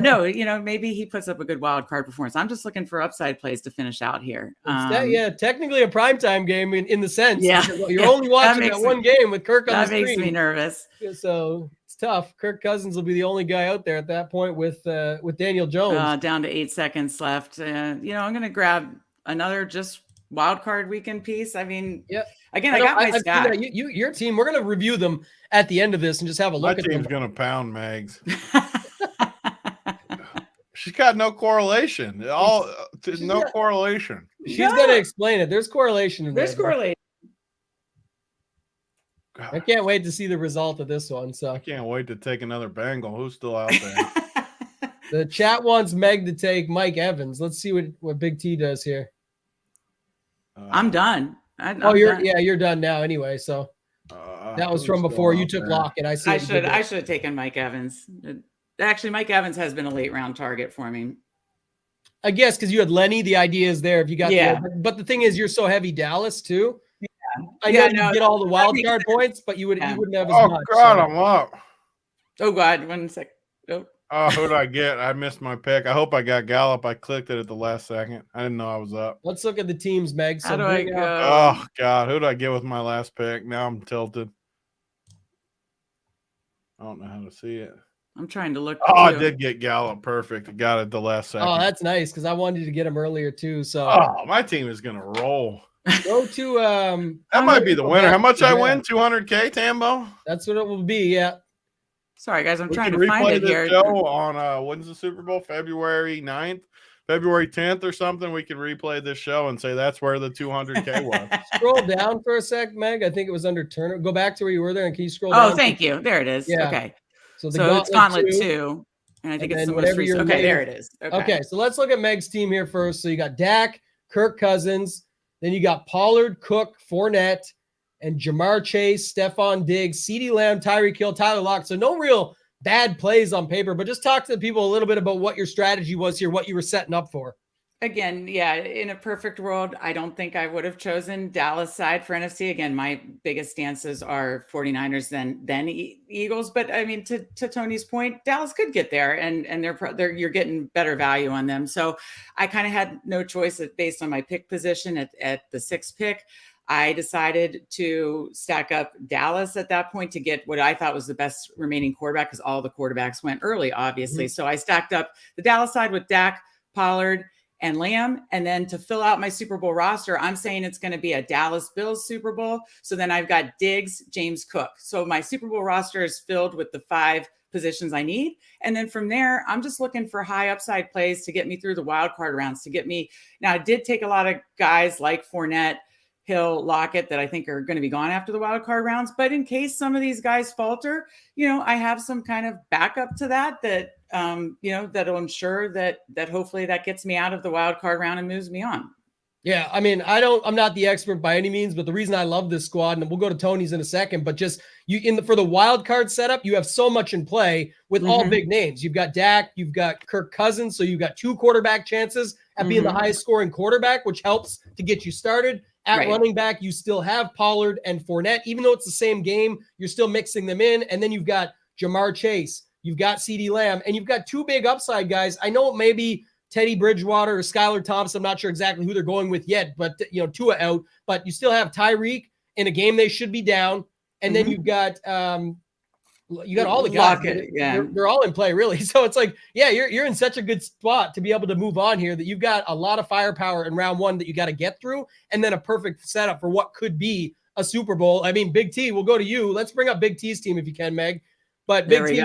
no, maybe he puts up a good wild card performance. I'm just looking for upside plays to finish out here. Technically a primetime game in the sense. Yeah, you're only watching that one game with Kirk on the screen. That makes me nervous. So it's tough. Kirk Cousins will be the only guy out there at that point with Daniel Jones. Down to 8 seconds left. I'm going to grab another just wild card weekend piece. I mean, again, I got my stack. Your team, we're going to review them at the end of this and just have a look at them. My team's going to pound Megs. She's got no correlation. Correlation. She's going to explain it. There's correlation. There's correlation. God. I can't wait to see the result of this one. So I can't wait to take another Bengal. Who's still out there? The chat wants Meg to take Mike Evans. Let's see what Big T does here. I'm done. You're done now anyway. So that was from before you took Lockett. I should have taken Mike Evans. Actually, Mike Evans has been a late round target for me. I guess because you had Lenny. The idea is there if you got but the thing is, you're so heavy Dallas too. Yeah, I know you get all the wild card points, but you wouldn't have as much. Oh God, I'm up. Oh God, 1 sec. Oh, who did I get? I missed my pick. I hope I got Gallup. I clicked it at the last second. I didn't know I was up. Let's look at the teams, Meg. How do I go? Oh, God. Who did I get with my last pick? Now I'm tilted. I don't know how to see it. I'm trying to look. I did get Gallup. Perfect. Got it at the last second. Oh, that's nice because I wanted to get him earlier too. So my team is going to roll. Go to that might be the winner. How much I win? 200K, Tambo? That's what it will be, yeah. Sorry, guys. I'm trying to find it here. Show on when's the Super Bowl? February 9th, February 10th or something. We can replay this show and say that's where the 200K was. Scroll down for a sec, Meg. I think it was under Turner. Go back to where you were there and can you scroll down? Oh, thank you. There it is. Yeah. Okay. So it's Gauntlet 2. And I think it's the most recent. Okay, there it is. Okay, so let's look at Meg's team here first. So you got Dak, Kirk Cousins. Then you got Pollard, Cook, Fournette, and Jamar Chase, Stephon Diggs, CeeDee Lamb, Tyreek Hill, Tyler Lockett. So no real bad plays on paper, but just talk to the people a little bit about what your strategy was here, what you were setting up for. Again, in a perfect world, I don't think I would have chosen Dallas side for NFC. Again, my biggest stances are 49ers then Eagles. But I mean, to Tony's point, Dallas could get there, and you're getting better value on them. So I kind of had no choice based on my pick position at the 6th pick. I decided to stack up Dallas at that point to get what I thought was the best remaining quarterback because all the quarterbacks went early, obviously. Mm-hmm. So I stacked up the Dallas side with Dak, Pollard, and Lamb. And then to fill out my Super Bowl roster, I'm saying it's going to be a Dallas Bills Super Bowl. So then I've got Diggs, James Cook. So my Super Bowl roster is filled with the 5 positions I need. And then from there, I'm just looking for high upside plays to get me through the wild card rounds, to get me. Now, I did take a lot of guys like Fournette, Hill, Lockett that I think are going to be gone after the wild card rounds. But in case some of these guys falter, I have some kind of backup to that, that'll ensure that hopefully that gets me out of the wild card round and moves me on. Yeah, I mean, I'm not the expert by any means, but the reason I love this squad, and we'll go to Tony's in a second, but just for the wild card setup, you have so much in play with all big names. You've got Dak, you've got Kirk Cousins, so you've got 2 quarterback chances at being the highest scoring quarterback, which helps to get you started. At running back, you still have Pollard and Fournette. Even though it's the same game, you're still mixing them in. And then you've got Jamar Chase, you've got CeeDee Lamb, and you've got 2 big upside guys. I know maybe Teddy Bridgewater or Skylar Thompson. I'm not sure exactly who they're going with yet, but Tua out. But you still have Tyreek in a game they should be down. And then you've got all the guys. They're all in play, really. So it's like, you're in such a good spot to be able to move on here that you've got a lot of firepower in round 1 that you got to get through, and then a perfect setup for what could be a Super Bowl. I mean, Big T, we'll go to you. Let's bring up Big T's team if you can, Meg. But Big T,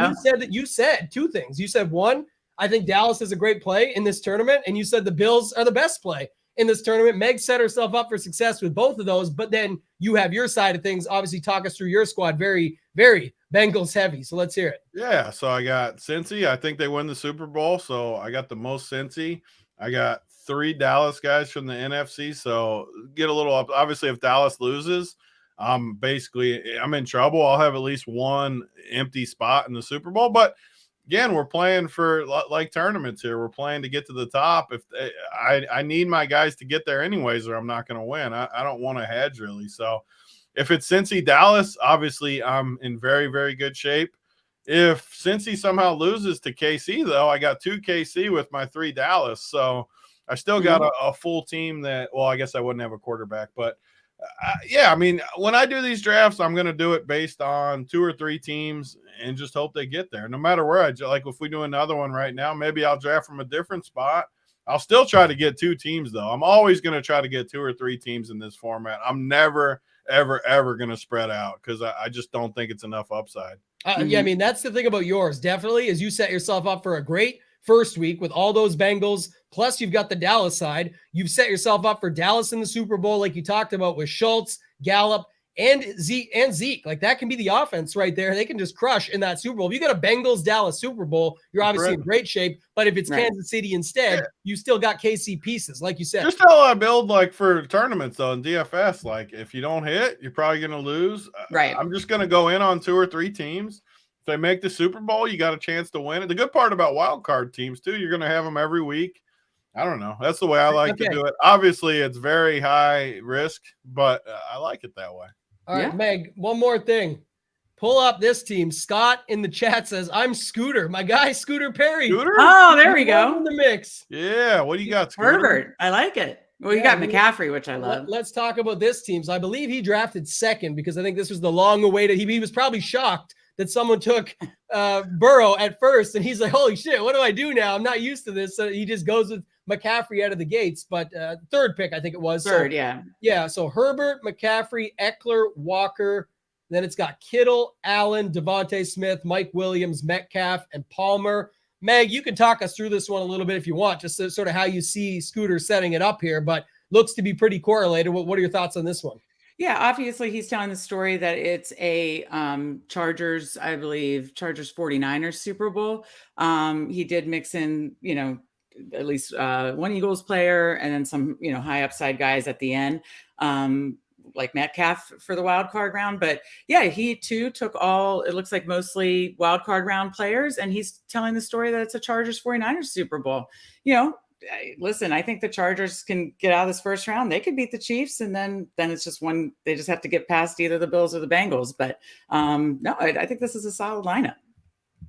you said 2 things. You said, 1, I think Dallas is a great play in this tournament, and you said the Bills are the best play in this tournament. Meg set herself up for success with both of those, but then you have your side of things. Obviously, talk us through your squad. Very, very Bengals heavy. So let's hear it. Yeah. So I got Cincy. I think they win the Super Bowl. So I got the most Cincy. I got 3 Dallas guys from the NFC. So get a little up. Obviously, if Dallas loses, I'm in trouble. I'll have at least 1 empty spot in the Super Bowl. But again, we're playing for like tournaments here. We're playing to get to the top. If I need my guys to get there anyways, or I'm not going to win. I don't want to hedge really. So if it's Cincy Dallas, obviously I'm in very, very good shape. If Cincy somehow loses to KC, though, I got 2 KC with my 3 Dallas. So I still got a full team that, well, I guess I wouldn't have a quarterback, but I mean, when I do these drafts, I'm going to do it based on 2 or 3 teams and just hope they get there. No matter where like if we do another one right now, maybe I'll draft from a different spot. I'll still try to get 2 teams, though. I'm always going to try to get 2 or 3 teams in this format. I'm never, ever going to spread out because I just don't think it's enough upside. Yeah, I mean, that's the thing about yours, definitely, is you set yourself up for a great first week with all those Bengals. Plus, you've got the Dallas side. You've set yourself up for Dallas in the Super Bowl, like you talked about with Schultz, Gallup, and Zeke. Like that can be the offense right there. They can just crush in that Super Bowl. If you got a Bengals-Dallas Super Bowl, you're obviously in great shape. But if it's Kansas City instead, you still got KC pieces, like you said. Just how I build like for tournaments though in DFS. Like if you don't hit, you're probably going to lose. Right. I'm just going to go in on 2 or 3 teams. If they make the Super Bowl, you got a chance to win it. The good part about wild card teams too, you're going to have them every week. I don't know. That's the way I like to do it. Obviously, it's very high risk, but I like it that way. All right, Meg, one more thing. Pull up this team. Scott in the chat says, I'm Scooter. My guy, Scooter Perry. Scooter? Oh, there we go. In the mix. Yeah. What do you got, Scooter? Herbert. I like it. Well, you got McCaffrey, which I love. Let's talk about this team. So I believe he drafted 2nd because I think this was the long-awaited. He was probably shocked that someone took Burrow at first, and he's like, holy shit, what do I do now? I'm not used to this. So he just goes with McCaffrey out of the gates, but 3rd pick, I think it was. 3rd, Yeah, so Herbert, McCaffrey, Eckler, Walker. Then it's got Kittle, Allen, Devontae Smith, Mike Williams, Metcalf, and Palmer. Meg, you can talk us through this one a little bit if you want, just sort of how you see Scooter setting it up here, but looks to be pretty correlated. What are your thoughts on this one? Yeah, obviously he's telling the story that it's a Chargers, I believe, Chargers 49ers Super Bowl. He did mix in, at least 1 Eagles player and then some, high upside guys at the end, like Metcalf for the wild card round. But yeah, he too took it looks like mostly wild card round players. And he's telling the story that it's a Chargers 49ers Super Bowl. Listen, I think the Chargers can get out of this first round. They could beat the Chiefs, and then it's just they just have to get past either the Bills or the Bengals. But no, I think this is a solid lineup.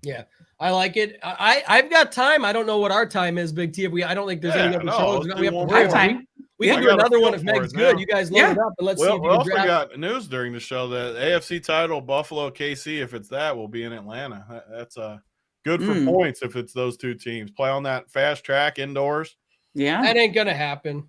Yeah, I like it. I've got time. I don't know what our time is, Big T. I don't think there's any other shows. We have time. We can do another one if Meg's good. You guys load it up and let's see. We also got news during the show that AFC title Buffalo KC, if it's that, will be in Atlanta. That's good for points if it's those 2 teams. Play on that fast track indoors. Yeah. That ain't going to happen.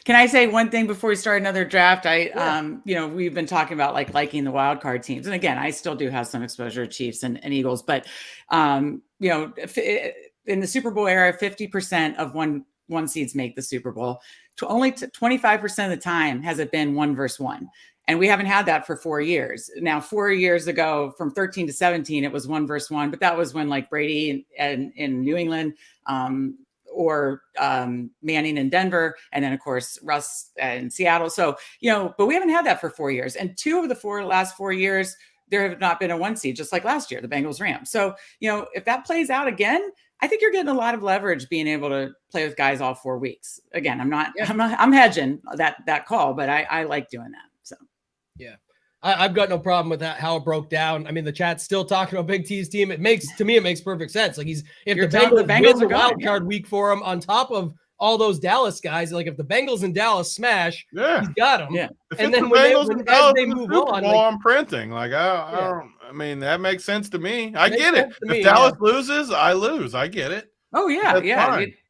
Can I say one thing before we start another draft? We've been talking about liking the wild card teams. And again, I still do have some exposure to Chiefs and Eagles, but in the Super Bowl era, 50% of one seeds make the Super Bowl. Only 25% of the time has it been 1 versus 1. And we haven't had that for 4 years. Now, 4 years ago, from 13 to 17, it was 1 versus 1, but that was when like Brady and in New England, or Manning in Denver, and then of course Russ in Seattle. So, but we haven't had that for 4 years. And 2 of the last 4 years, there have not been a 1 seed, just like last year, the Bengals Rams. So, if that plays out again, I think you're getting a lot of leverage being able to play with guys all 4 weeks. Again, I'm hedging that call, but I like doing that. So, yeah. I've got no problem with that, how it broke down. I mean, the chat's still talking about Big T's team. It makes perfect sense. Like if the Bengals win the wild card week for him on top of all those Dallas guys, like if the Bengals and Dallas smash, he's got them. Yeah. If and then as they move on, I'm printing. Like I mean, that makes sense to me. I get it. If Dallas loses, I lose. I get it. Oh yeah,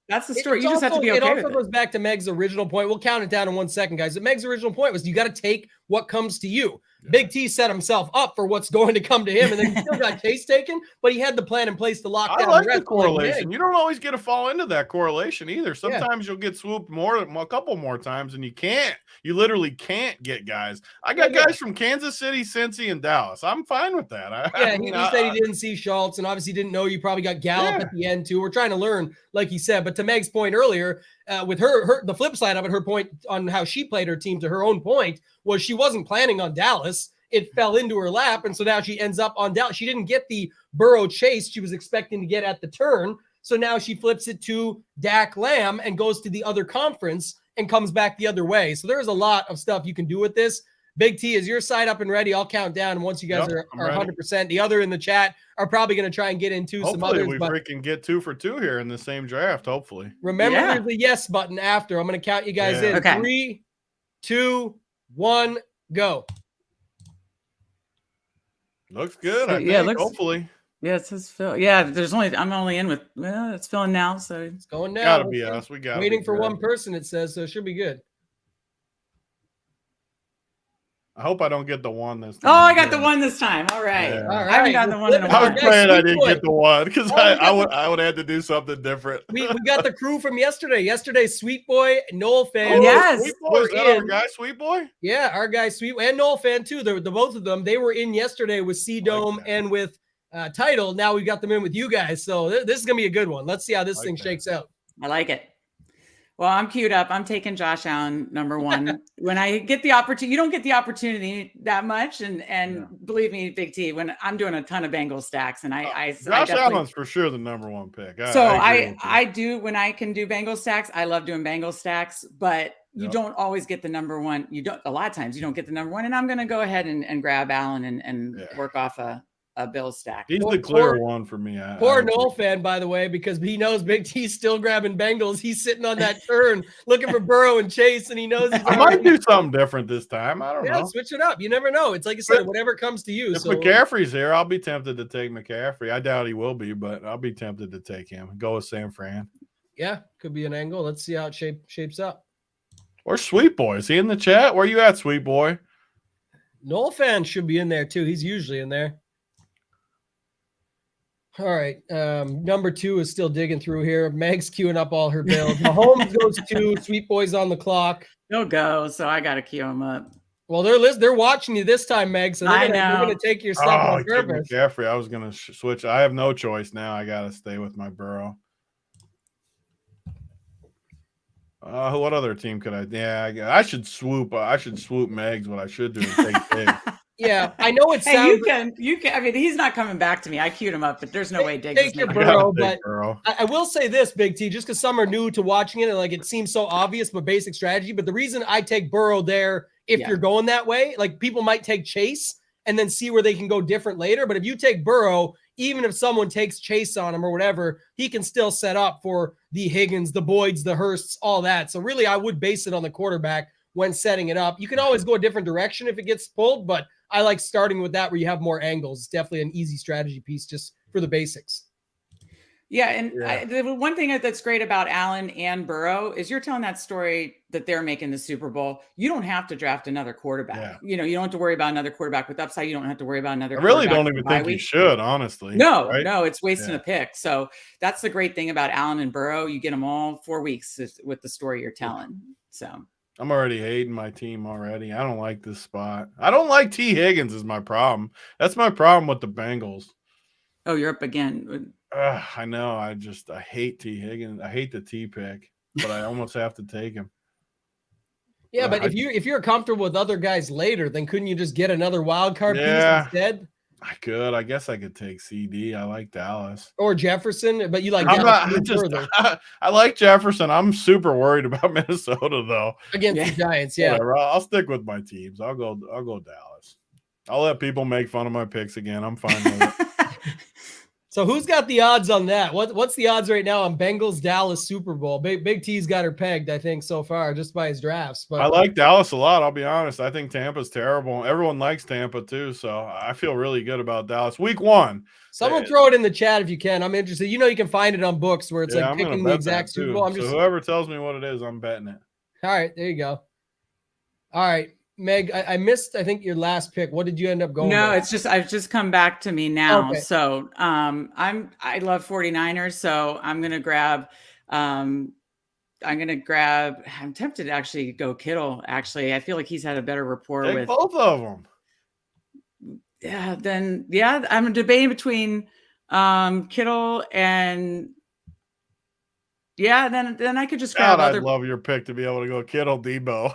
that's the story. You just have to be okay with it. It also goes back to Meg's original point. We'll count it down in 1 second, guys. But Meg's original point was you got to take what comes to you. Yeah. Big T set himself up for what's going to come to him, and then he still got Chase taken, but he had the plan in place to lock down. I like the correlation. You don't always get to fall into that correlation either. Sometimes you'll get swooped a couple more times, and you can't. You literally can't get guys. I got guys from Kansas City, Cincy, and Dallas. I'm fine with that. He said he didn't see Schultz, and obviously didn't know you probably got Gallup at the end too. We're trying to learn, like he said. But to Meg's point earlier, with her the flip side of it, her point on how she played her team, to her own point, was she wasn't planning on Dallas. It fell into her lap, and so now she ends up on Dallas. She didn't get the Burrow chase she was expecting to get at the turn, so now she flips it to Dak Lamb and goes to the other conference and comes back the other way. So there's a lot of stuff you can do with this. Big T, is your side up and ready? I'll count down, and once you guys are 100%, the other in the chat are probably going to try and get into some others. Hopefully we freaking get 2 for 2 here in the same draft, hopefully. Remember, there's the yes button after. I'm going to count you guys in. Okay. 3, 2, 1, go. Looks good. I think, hopefully. Yeah, it says Phil. Yeah, I'm only in with, it's filling now. So it's going now. Gotta be us. We got waiting for one person, it says, so it should be good. I hope I don't get the 1 this time. Oh, I got the 1 this time. All right. Yeah. All right. I haven't gotten the 1 in a while. I was praying I didn't get the 1 because I would have to do something different. We got the crew from yesterday. Yesterday, Sweet Boy, Noel fan. Yes. Sweet Boy, is that our guy, Sweet Boy? Yeah, our guy, Sweet, and Noel fan too. The both of them, they were in yesterday with C-Dome and with Title. Now we got them in with you guys. So this is going to be a good one. Let's see how this thing shakes out. I like it. Well, I'm queued up. I'm taking Josh Allen number 1. When I get the opportunity, you don't get the opportunity that much. And believe me, Big T, when I'm doing a ton of Bengal stacks, and Josh Allen's for sure the number 1 pick. I do, when I can do Bengal stacks, I love doing Bengal stacks, but you don't always get the number 1. A lot of times you don't get the number 1. And I'm going to go ahead and grab Allen and work off a Bill stack. He's the clear one for me. Poor Noel fan, by the way, because he knows Big T's still grabbing Bengals. He's sitting on that turn looking for Burrow and Chase, and he knows I might do something different this time. I don't know. Switch it up. You never know. It's like I said, whatever comes to you. If McCaffrey's here, I'll be tempted to take McCaffrey. I doubt he will be, but I'll be tempted to take him. Go with San Fran. Yeah, could be an angle. Let's see how it shapes up. Or Sweet Boy. Is he in the chat? Where you at, Sweet Boy? Noel fan should be in there too. He's usually in there. All right. Number 2 is still digging through here. Meg's queuing up all her builds. Mahomes goes 2. Sweet Boy's on the clock. He'll go, so I got to queue him up. Well, they're watching you this time, Meg. So they're going to take your stuff on purpose. McCaffrey, I was going to switch. I have no choice now. I got to stay with my Burrow. What other team could I? Yeah, I should swoop. I should swoop Meg's. What I should do is take Diggs. Yeah, I know it sounds. You can. I mean, he's not coming back to me. I queued him up, but there's no way Diggs take your Burrow. But I will say this, Big T, just because some are new to watching it, and like it seems so obvious, but basic strategy. But the reason I take Burrow there, if you're going that way, like people might take Chase and then see where they can go different later. But if you take Burrow, even if someone takes Chase on him or whatever, he can still set up for the Higgins, the Boyds, the Hursts, all that. So really, I would base it on the quarterback when setting it up. You can always go a different direction if it gets pulled, but I like starting with that where you have more angles. It's definitely an easy strategy piece just for the basics. Yeah, and the one thing that's great about Allen and Burrow is you're telling that story that they're making the Super Bowl. You don't have to draft another quarterback. You know, you don't have to worry about another quarterback with upside. You don't have to worry about another. I really don't even think you should, honestly. No, right? no, it's wasting a pick. So that's the great thing about Allen and Burrow. You get them all 4 weeks with the story you're telling. So I'm already hating my team already. I don't like this spot. I don't like T. Higgins is my problem. That's my problem with the Bengals. Oh, you're up again. I know. I hate T. Higgins. I hate the T pick, but I almost have to take him. Yeah, but if you're comfortable with other guys later, then couldn't you just get another wild card piece instead? I could. I guess I could take CD. I like Dallas or Jefferson, but you like Dallas I like Jefferson. I'm super worried about Minnesota though against the Giants. Yeah, whatever. I'll stick with my teams. I'll go Dallas. I'll let people make fun of my picks again. I'm fine with it. So who's got the odds on that? What's the odds right now on Bengals Dallas Super Bowl? Big T's got her pegged, I think, so far just by his drafts. But I like Dallas a lot. I'll be honest. I think Tampa's terrible. Everyone likes Tampa too, so I feel really good about Dallas. Week 1. Someone throw it in the chat if you can. I'm interested. You know, you can find it on books where it's like picking the exact Super Bowl. So whoever tells me what it is, I'm betting it. All right, there you go. All right. Meg, I missed, I think, your last pick. What did you end up going with? It's just I've just come back to me now. Okay. So I love 49ers. So I'm tempted to actually go Kittle. Actually, I feel like he's had a better rapport with both of them. Yeah, I'm debating between Kittle and then I could just grab I'd love your pick to be able to go Kittle, Debo.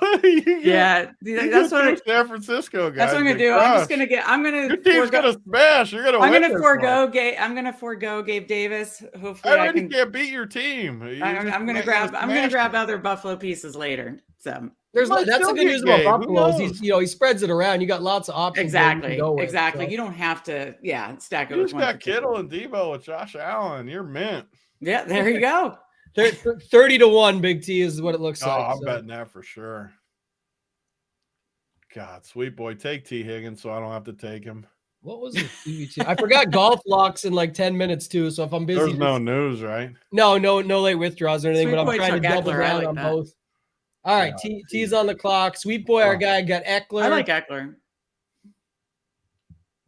That's what San Francisco guys. That's what I'm gonna do. Your team's gonna smash. You're gonna. I'm gonna forego Gabe Davis. Hopefully, I can't beat your team. I'm gonna grab other Buffalo pieces later. So that's the good news about Buffalo. He spreads it around. You got lots of options. Exactly. So. You don't have to stack it. You just got Kittle and Debo with Josh Allen. You're mint. Yeah, there you go. 30-1 Big T is what it looks like. I'm betting that for sure. God, sweet boy, take T. Higgins so I don't have to take him. What was it? I forgot golf locks in like 10 minutes too. So if I'm busy, there's no news, right? No late withdrawals or anything. Sweet but I'm trying to double down on both. All right, T's on the clock. Sweet boy, our guy got Eckler. I like Eckler.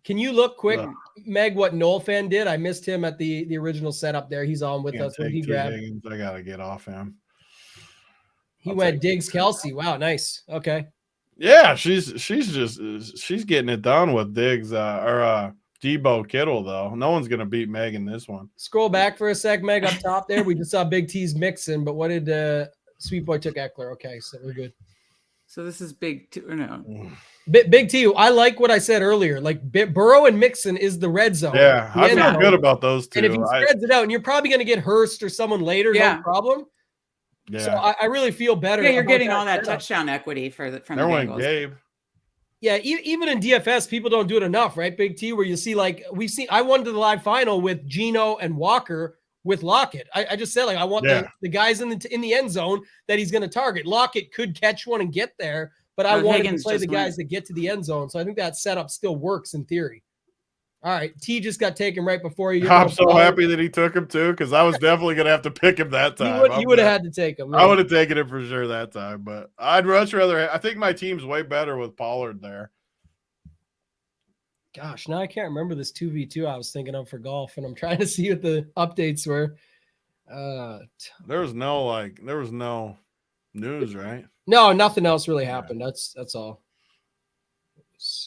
Can you look quick, Meg, what Noel fan did? I missed him at the original setup there. He's on with us. When he grabbed. Higgins. I gotta get off him. He went Diggs Kelsey. Wow, nice. Okay. Yeah, she's getting it done with Diggs or Debo Kittle though. No one's gonna beat Meg in this one. Scroll back for a sec, Meg, up top there. We just saw Big T's mixing, but what did Sweet Boy took Eckler? Okay, so we're good. So this is Big T. No. Big T, I like what I said earlier. Like Burrow and Mixon is the red zone. Yeah, I feel good about those two. And if he spreads it out, and you're probably going to get Hurst or someone later, no problem. Yeah. So I really feel better. Yeah, you're getting all that touchdown equity from the Bengals. Gabe. Yeah, even in DFS, people don't do it enough, right, Big T? Where you see I won to the live final with Geno and Walker with Lockett. I just said I want the guys in the end zone that he's going to target. Lockett could catch one and get there. But I wanted to play the guys that get to the end zone. So I think that setup still works in theory. All right. T just got taken right before you. I'm so happy that he took him too, because I was definitely going to have to pick him that time. You would have had to take him. I would have taken it for sure that time. But I'd much rather. I think my team's way better with Pollard there. Gosh, now I can't remember this 2v2 I was thinking of for golf, and I'm trying to see what the updates were. There was no news, right? No, nothing else really happened. That's all.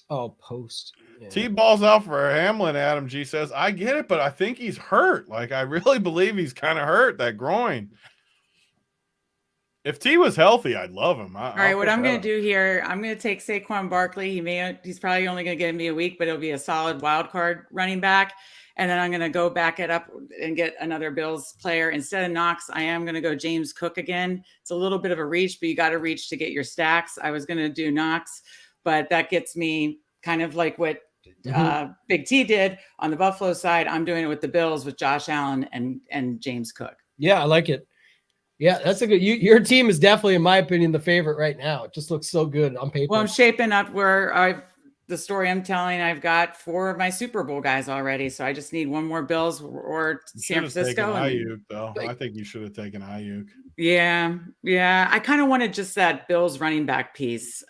Oh, post. Yeah. T-ball's out for Hamlin, Adam G says. I get it, but I think he's hurt. I really believe he's kind of hurt, that groin. If T was healthy, I'd love him. All right, what I'm going to do here, I'm going to take Saquon Barkley. He's probably only going to give me a week, but it'll be a solid wild card running back. And then I'm going to go back it up and get another Bills player. Instead of Knox, I am going to go James Cook again. It's a little bit of a reach, but you got to reach to get your stacks. I was going to do Knox, but that gets me kind of like what Big T did on the Buffalo side. I'm doing it with the Bills with Josh Allen and James Cook. Yeah, I like it. Yeah, that's a good. Your team is definitely, in my opinion, the favorite right now. It just looks so good on paper. Well, I'm shaping up where the story I'm telling. I've got 4 of my Super Bowl guys already, so I just need one more Bills or San Francisco. Ayuk, though. I think you should have taken Ayuk. Yeah. I kind of wanted just that Bills running back piece,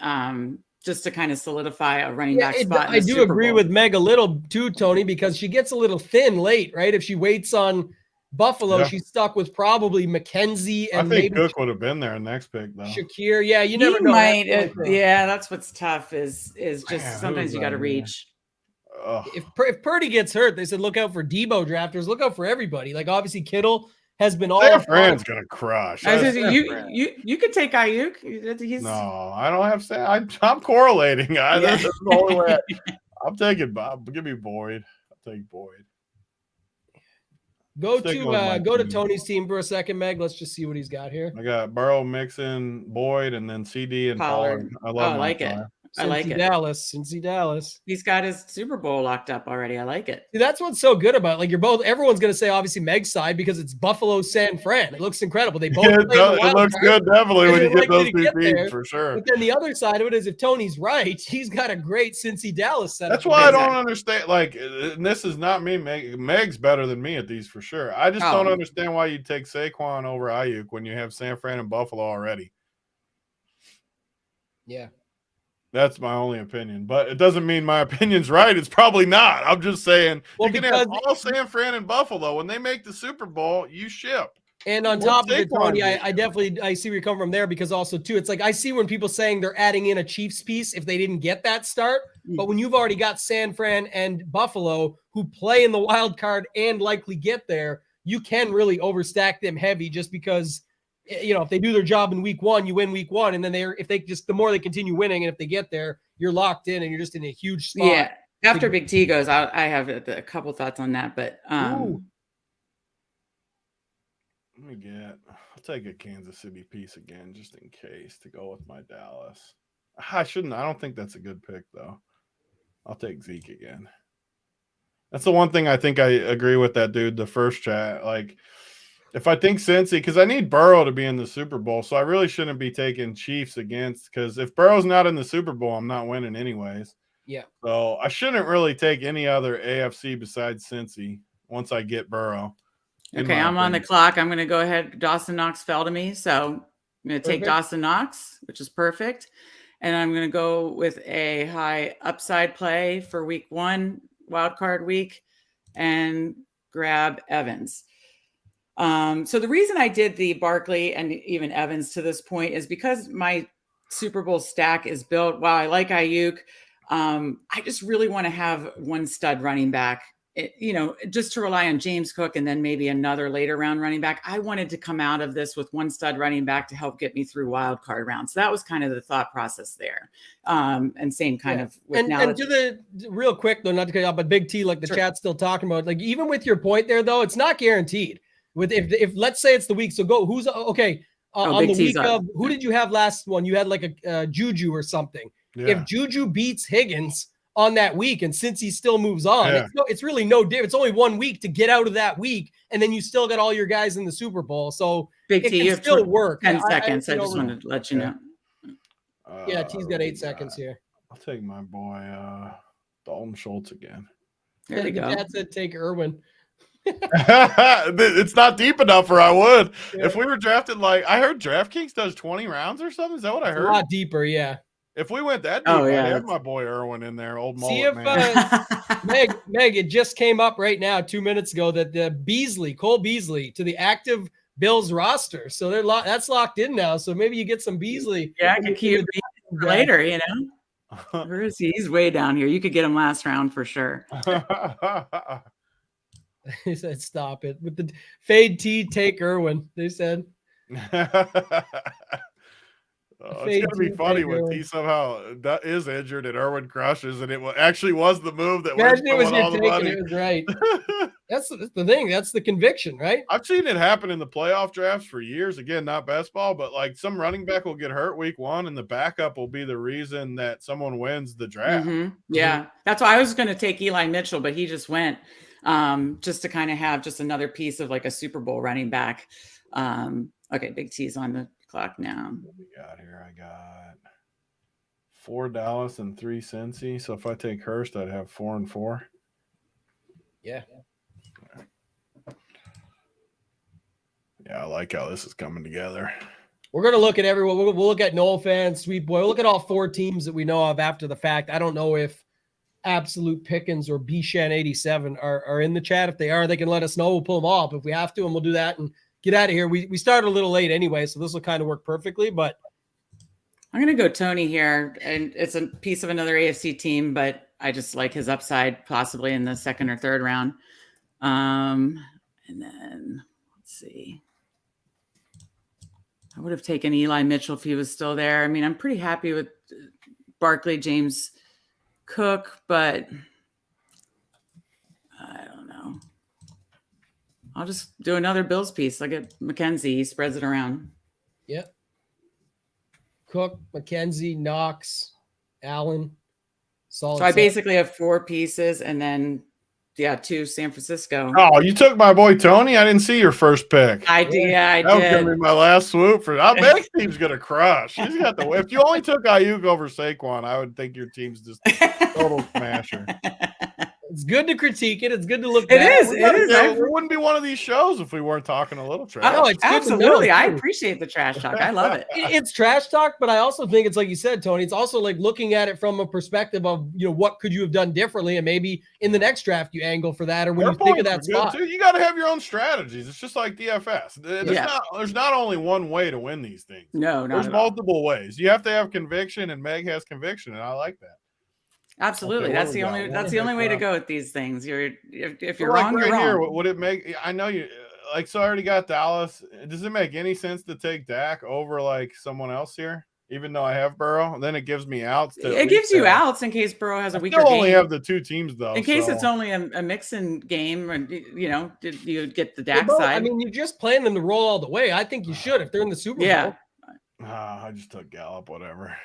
just to kind of solidify a running back spot. I do agree with Meg a little too, Tony, because she gets a little thin late, right? If she waits on Buffalo, she's stuck with probably McKenzie and I think Cook would have been there next pick, though. Shakir. Yeah, you never know. Yeah, that's what's tough is just sometimes you got to reach. If Purdy gets hurt, they said look out for Debo drafters. Look out for everybody. Like obviously Kittle has been all. San Fran's gonna crush. You could take Ayuk. No, I don't have Sam. I'm correlating. That's the only way. I'm taking Bob. Give me Boyd. I'll take Boyd. Go to Tony's team for a second, Meg. Let's just see what he's got here. I got Burrow, Mixon, Boyd, and then CD and Pollard. I like it. Cincy Dallas. He's got his Super Bowl locked up already. I like it. See, that's what's so good about it. Like everyone's going to say obviously Meg's side because it's Buffalo, San Fran. It looks incredible. They both it looks good definitely when you get those two teams for sure. But then the other side of it is if Tony's right, he's got a great Cincy Dallas setup. That's why I don't understand. Like, and this is not me. Meg's better than me at these for sure. I just don't understand why you take Saquon over Ayuk when you have San Fran and Buffalo already. Yeah. That's my only opinion, but it doesn't mean my opinion's right. It's probably not. I'm just saying you can have all San Fran and Buffalo. When they make the Super Bowl, you ship. And on top of it, Tony, I see where you come from there because also, too, it's like I see when people saying they're adding in a Chiefs piece if they didn't get that start. But when you've already got San Fran and Buffalo who play in the wild card and likely get there, you can really overstack them heavy just because – if they do their job in week 1, you win week 1. And then the more they continue winning, and if they get there, you're locked in and you're just in a huge spot. Yeah. After Big T goes, I have a couple thoughts on that, but I'll take a Kansas City piece again, just in case to go with my Dallas. I don't think that's a good pick though. I'll take Zeke again. That's the one thing I think I agree with that dude, the first chat. Like, if I think Cincy, because I need Burrow to be in the Super Bowl, so I really shouldn't be taking Chiefs against, because if Burrow's not in the Super Bowl, I'm not winning anyways. Yeah. So I shouldn't really take any other AFC besides Cincy once I get Burrow. Okay, I'm on the clock. I'm going to go ahead. Dawson Knox fell to me, so I'm going to take Dawson Knox, which is perfect. And I'm going to go with a high upside play for week 1, wild card week, and grab Evans. So the reason I did the Barkley and even Evans to this point is because my Super Bowl stack is built. While I like Ayuk, I just really want to have one stud running back, just to rely on James Cook and then maybe another later round running back. I wanted to come out of this with one stud running back to help get me through wild card rounds. So that was kind of the thought process there. And same kind of with and to the real quick though, not to cut you off, but Big T, like the chat's still talking about, like even with your point there though, it's not guaranteed. If let's say it's the week, so go who's okay on the week of who did you have last one? You had like a Juju or something. Yeah. If Juju beats Higgins on that week, and since he still moves on, it's really no difference. It's only 1 week to get out of that week, and then you still got all your guys in the Super Bowl. So Big T, it can still work. 10 seconds. I just wanted to let you know. T's got 8 seconds here. I'll take my boy Dalton Schultz again. There you go. That's it. Take Irwin. It's not deep enough, or I would. Yeah. If we were drafted, like I heard DraftKings does 20 rounds or something. Is that what I heard? A lot deeper, yeah. If we went that deep, I'd have my boy Irwin in there. Old mullet, man. Meg, it just came up right now 2 minutes ago that the Cole Beasley to the active Bills roster. So that's locked in now. So maybe you get some Beasley. Yeah, I can keep it later, Where is he? He's way down here. You could get him last round for sure. They said, stop it. With the fade T, take Irwin, they said. It's going to be funny when T somehow is injured and Irwin crushes, and it actually was the move that was all the money. It was right. That's the thing. That's the conviction, right? I've seen it happen in the playoff drafts for years. Again, not best ball, but like some running back will get hurt week 1, and the backup will be the reason that someone wins the draft. Mm-hmm. Yeah, that's why I was going to take Eli Mitchell, but he just went. Just to kind of have just another piece of like a Super Bowl running back. Okay, Big T's on the clock now. What we got here? I got 4 Dallas and 3 Cincy. So if I take Hurst, I'd have 4 and 4. Yeah. Yeah, I like how this is coming together. We're going to look at everyone. We'll look at Noel fans, Sweet Boy. We'll look at all 4 teams that we know of after the fact. I don't know if Absolute Pickens or Bishan87 are in the chat. If they are, they can let us know. We'll pull them all up if we have to, and we'll do that and get out of here. We started a little late anyway, so this will kind of work perfectly. But I'm going to go Tony here, and it's a piece of another AFC team, but I just like his upside possibly in the second or third round. And then let's see. I would have taken Eli Mitchell if he was still there. I mean, I'm pretty happy with Barkley, James Cook, but I don't know. I'll just do another Bills piece. Look at McKenzie. He spreads it around. Yep. Cook, McKenzie, Knox, Allen. Solid. So I basically have 4 pieces and then, 2 San Francisco. Oh, you took my boy Tony? I didn't see your first pick. I did. Yeah, I That was did. going to be my last swoop. I bet his team's going to crush. He's got the. If you only took Ayuk over Saquon, I would think your team's just a total smasher. It's good to critique it. It's good to look It back. is. It is. It wouldn't be one of these shows if we weren't talking a little trash. Oh, it's good to know, absolutely. I too. appreciate the trash talk. I love it. It's trash talk, but I also think it's like you said, Tony, it's also like looking at it from a perspective of, what could you have done differently? And maybe in the next draft you angle for that, or when you think of that spot. You got to have your own strategies. It's just like DFS. There's not only one way to win these things. No, there's multiple ways. You have to have conviction, and Meg has conviction, and I like that. Absolutely. Okay, that's the only way to go with these things. If you're like wrong, right you're here, wrong. would it make? I know you like. So I already got Dallas. Does it make any sense to take Dak over like someone else here? Even though I have Burrow, then it gives me outs. It gives you outs in case Burrow has a weaker still game. only have the 2 teams though. In case it's only a mixing game, and did you get the Dak Well, side? I mean, you're just playing them to roll all the way. I think you should if they're in the Super Bowl. Yeah. I just took Gallup. Whatever.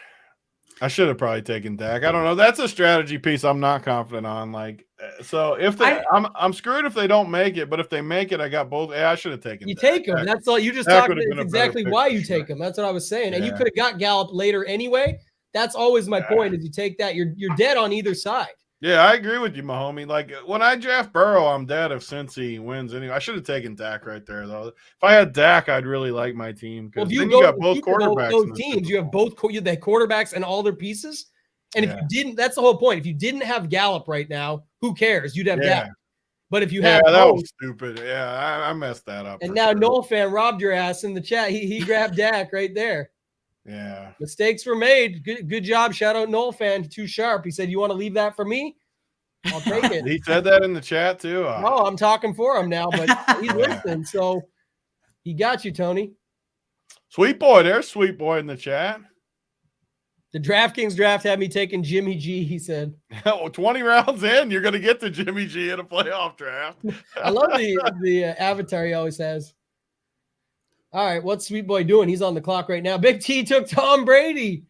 I should have probably taken Dak. I don't know. That's a strategy piece I'm not confident on. Like, so if I'm screwed if they don't make it, but if they make it, I got both. Yeah, I should have taken. You Dak. take them. That's all. You just Dak talked would have about been a exactly better why pick you for sure. take them. That's what I was saying. And you Yeah. could have got Gallup later anyway. That's always my point. Is you take that, you're dead on either side. Yeah, I agree with you, Mahomie. Like when I draft Burrow, I'm dead if Cincy wins anyway. I should have taken Dak right there, though. If I had Dak, I'd really like my team. Well, if you you go got both keep those quarterbacks. in the teams, Super you have Bowl. both the quarterbacks and all their pieces. And if you didn't, that's the whole point. If you didn't have Gallup right now, who cares? You'd have Dak. But if you have that both, was stupid. Yeah, I messed that up. and for now sure. Noel fan robbed your ass in the chat. He grabbed Dak right there. Yeah. Mistakes were made. Good job. Shout out Noel fan. Too sharp. He said, "You want to leave that for me? I'll take it." He said that in the chat too. No, I'm talking for him now, but he's listening. So he got you, Tony. Sweet boy, there's Sweet Boy in the chat. The DraftKings draft had me taking Jimmy G, he said. 20 rounds in, you're going to get to Jimmy G in a playoff draft. I love the avatar he always has. All right, what's Sweet Boy doing? He's on the clock right now. Big T took Tom Brady.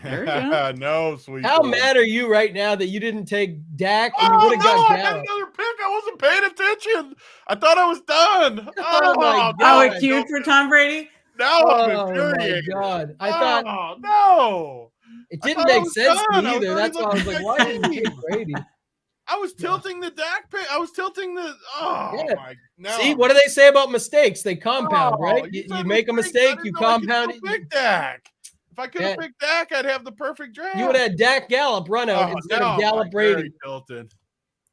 No, Sweet How boy. mad are you right now that you didn't take Dak and you Oh, would have no, got I got Gallup? another pick. I wasn't paying attention. I thought I was done. Oh, my Oh, God. it queued for Tom Brady? Now I'm Oh, my infuriated. God. I thought Oh, no. it I didn't thought I make was sense to done. me I was either. already That's why I was looking like, at why my didn't you take team. Brady? I was tilting the Dak pick. I was tilting the. Oh, Yeah. my. No. See, what do they say about mistakes? They compound, Oh, right? you You said make a mistakes. mistake, I didn't you know I could compound still it. pick Dak. If I could have Yeah. picked Dak, I'd have the perfect draft. You would have had Dak Gallup run out instead now of I'm, Gallup like, Brady. very tilted.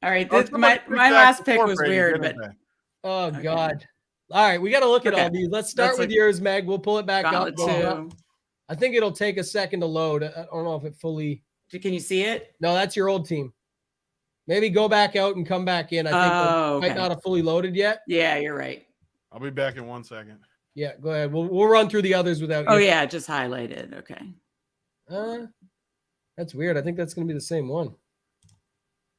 All right. Or This, somebody my picked my Dak last pick before was Brady, weird, didn't but they? Oh, Okay. God. All right, we got to look at all Okay. these. Let's start Let's with look- yours, Meg. We'll pull it back Gauntlet up. 2. I think it'll take a second to load. I don't know if it fully. Can you see it? No, that's your old team. Maybe go back out and come back in. I think it might Okay. not have fully loaded yet. Yeah, you're right. I'll be back in 1 second. Yeah, go ahead. We'll run through the others without Oh, you. yeah, just highlighted. Okay. That's weird. I think that's going to be the same one.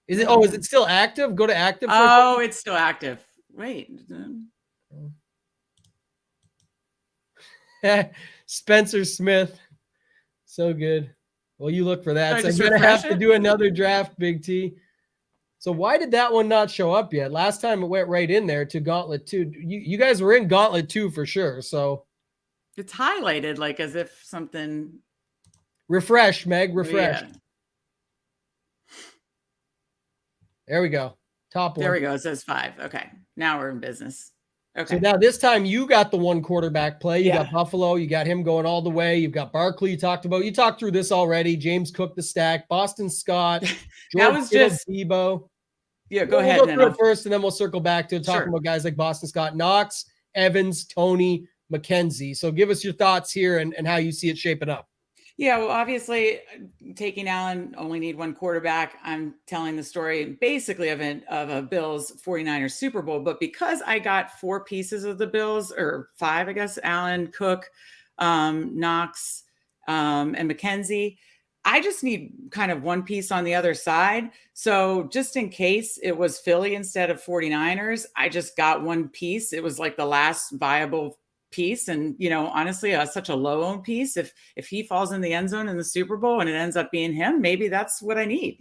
Is it? Oh, is it still active? Go to active. For a Oh, it's still active. Wait. second. Spencer Smith. So good. Well, you look for that. I So I'm just going to refresh have to it? do another draft, Big T. So why did that one not show up yet? Last time it went right in there to Gauntlet 2. You guys were in Gauntlet 2 for sure. So It's highlighted like as if something. Refresh, Meg, refresh. Yeah. There we go. Top one. There we go. It says 5. Okay. Now we're in business. Okay. So now this time you got the one quarterback play. You got Buffalo. You got him going all the way. You've got Barkley you talked about. You talked through this already. James Cook, the stack. Boston Scott. That was just Debo. Yeah, go ahead. We'll go through it first, and then we'll circle back to talking about guys like Boston Scott, Knox, Evans, Tony, McKenzie. So give us your thoughts here and how you see it shaping up. Yeah, well, obviously, taking Allen, only need one quarterback. I'm telling the story basically of a Bills 49ers Super Bowl, but because I got 4 pieces of the Bills, or 5, I guess, Allen, Cook, Knox, and McKenzie, I just need kind of one piece on the other side. So just in case it was Philly instead of 49ers, I just got one piece. It was like the last viable piece, and honestly, such a low owned piece. If he falls in the end zone in the Super Bowl and it ends up being him, maybe that's what I need.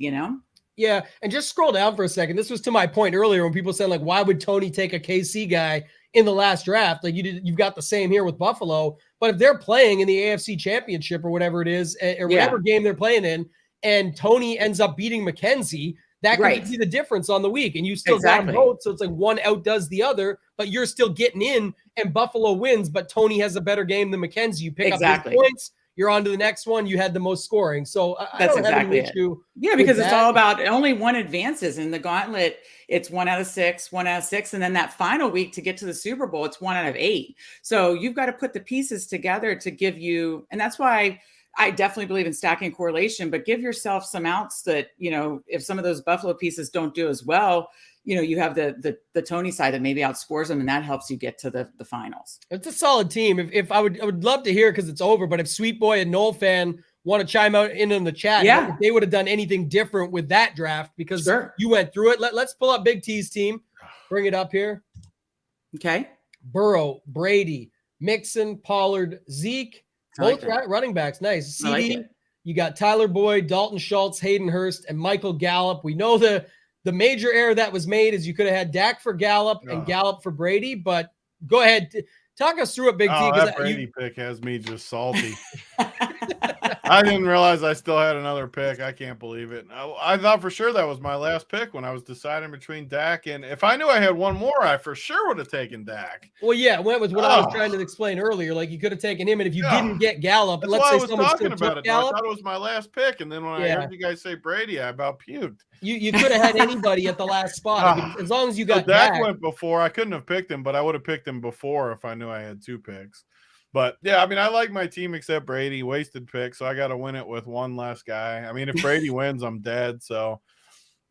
Yeah, and just scroll down for a second. This was to my point earlier when people said, like, why would Tony take a KC guy in the last draft? Like, you've got the same here with Buffalo. But if they're playing in the AFC Championship or whatever it is, or whatever game they're playing in, and Tony ends up beating McKenzie, that could be the difference on the week. And you still got them both. So it's like one outdoes the other, but you're still getting in, and Buffalo wins, but Tony has a better game than McKenzie. You pick up his points, you're on to the next one. You had the most scoring. So I don't have any issue. Yeah, because it's all about only one advances in the gauntlet. It's 1 out of 6, 1 out of 6. And then that final week to get to the Super Bowl, it's 1 out of 8. So you've got to put the pieces together to give you, and that's why I definitely believe in stacking correlation, but give yourself some outs that, if some of those Buffalo pieces don't do as well, you have the Tony side that maybe outscores them, and that helps you get to the finals. It's a solid team. If I would love to hear, because it's over, but if Sweet Boy and Noel fan want to chime out in the chat, if they would have done anything different with that draft, because you went through it. Let's pull up Big T's team. Bring it up here. Okay. Burrow, Brady, Mixon, Pollard, Zeke, both running backs. Nice. CD, you got Tyler Boyd, Dalton Schultz, Hayden Hurst, and Michael Gallup. We know the major error that was made is you could have had Dak for Gallup and Gallup for Brady, but go ahead. Talk us through it, Big T. That Brady pick has me just salty. I didn't realize I still had another pick. I can't believe it. I thought for sure that was my last pick when I was deciding between Dak, and if I knew I had one more, I for sure would have taken Dak. Well, yeah, it went with what I was trying to explain earlier. Like, you could have taken him, and if you didn't get Gallup, that's why I was talking about it. Gallup, I thought it was my last pick, and then when I heard you guys say Brady, I about puked. You could have had anybody at the last spot. As long as you got Dak went before. I couldn't have picked him, but I would have picked him before if I knew I had 2 picks. But yeah, I mean, I like my team except Brady. Wasted pick, so I got to win it with one less guy. I mean, if Brady wins, I'm dead. So,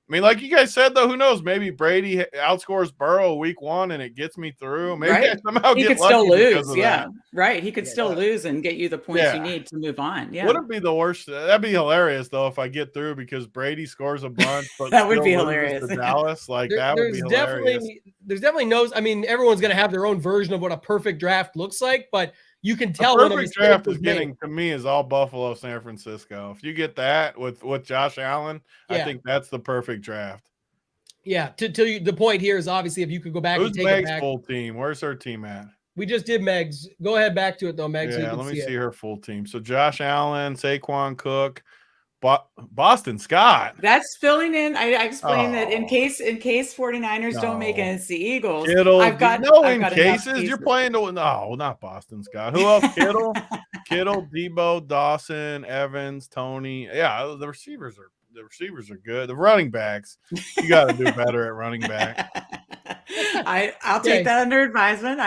I mean, like you guys said, though, who knows? Maybe Brady outscores Burrow week 1 and it gets me through. Maybe I somehow he get could still lucky lose. That. Right. He could still lose and get you the points you need to move on. Yeah. Wouldn't be the worst. That'd be hilarious, though, if I get through because Brady scores a bunch. But that would be hilarious. To Dallas, like that would be hilarious. There's definitely no. I mean, everyone's going to have their own version of what a perfect draft looks like, but you can tell when a perfect draft is getting to me is all Buffalo, San Francisco. If you get that with Josh Allen, I think that's the perfect draft. Yeah. The point here is obviously if you could go back and take Meg's it back. Full team? Where's her team at? We just did Meg's. Go ahead back to it though, Meg. Yeah, let me see her full team. So Josh Allen, Saquon Cook, Boston Scott. That's filling in. I explained that in case 49ers don't make it, and it's the Eagles. Kittle, I've got cases you're playing to not Boston Scott. Who else? Kittle, Debo, Dawson, Evans, Tony. Yeah, the receivers are good. The running backs, you got to do better at running back. I'll take that under advisement.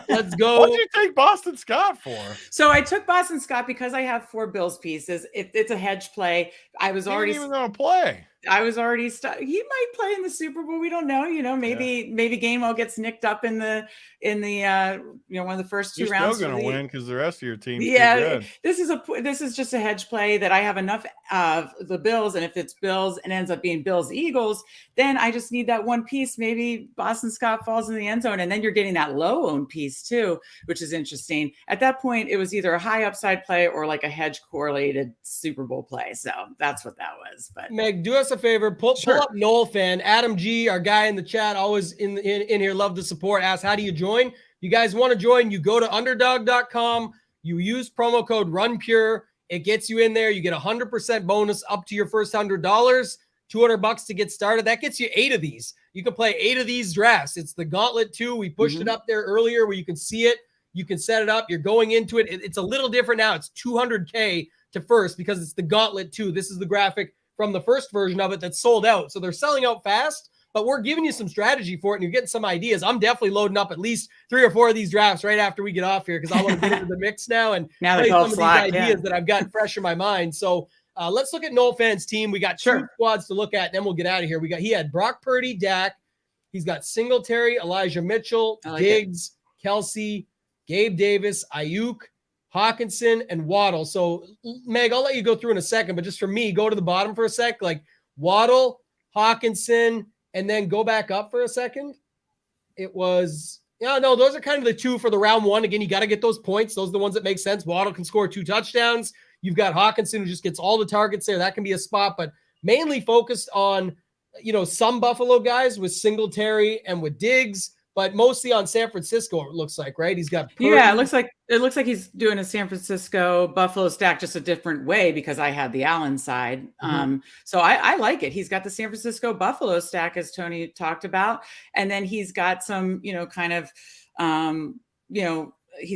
Let's go. What did you take Boston Scott for? So I took Boston Scott because I have 4 Bills pieces. It's a hedge play. I was already even going to play. I was already he might play in the Super Bowl. We don't know. Maybe Gainwell gets nicked up in the one of the first 2 rounds. You're still going to win because the rest of your team. Yeah, this is just a hedge play that I have enough of the Bills, and if it's Bills and ends up being Bills Eagles, then I just need that one piece. Maybe Boston Scott falls in the end zone, and then you're getting that low owned piece too, which is interesting. At that point, it was either a high upside play or like a hedge correlated Super Bowl play. So that's what that was. But Meg, do us a favor, pull up Noel fan. Adam G, our guy in the chat, always in here, love the support. Ask, how do you join? You guys want to join? You go to underdog.com, You use promo code RUNPURE. It gets you in there. You get 100% bonus up to your first $100, $200 to get started. That gets you 8 of these. You can play 8 of these drafts. It's the Gauntlet 2. We pushed it up there earlier where you can see it. You can set it up. You're going into it. It's a little different now. It's $200K to first because it's the Gauntlet 2. This is the graphic from the first version of it that's sold out. So they're selling out fast, but we're giving you some strategy for it and you're getting some ideas. I'm definitely loading up at least 3 or 4 of these drafts right after we get off here because I want to get into the mix now and play some of these ideas that I've got fresh in my mind. So let's look at Noel Fan's team. We got 2 squads to look at, and then we'll get out of here. He had Brock Purdy, Dak. He's got Singletary, Elijah Mitchell, Diggs, Kelsey, Gabe Davis, Ayuk, Hawkinson, and Waddle. So, Meg, I'll let you go through in a second, but just for me, go to the bottom for a sec. Like Waddle, Hawkinson, and then go back up for a second. It was, no, those are kind of the 2 for the round 1. Again, you got to get those points. Those are the ones that make sense. Waddle can score 2 touchdowns. You've got Hawkinson who just gets all the targets there. That can be a spot, but mainly focused on, some Buffalo guys with Singletary and with Diggs, but mostly on San Francisco, it looks like, right? He's got Purdy. Yeah, it looks like he's doing a San Francisco Buffalo stack just a different way because I had the Allen side. So I like it. He's got the San Francisco Buffalo stack, as Tony talked about, and then he's got some, he's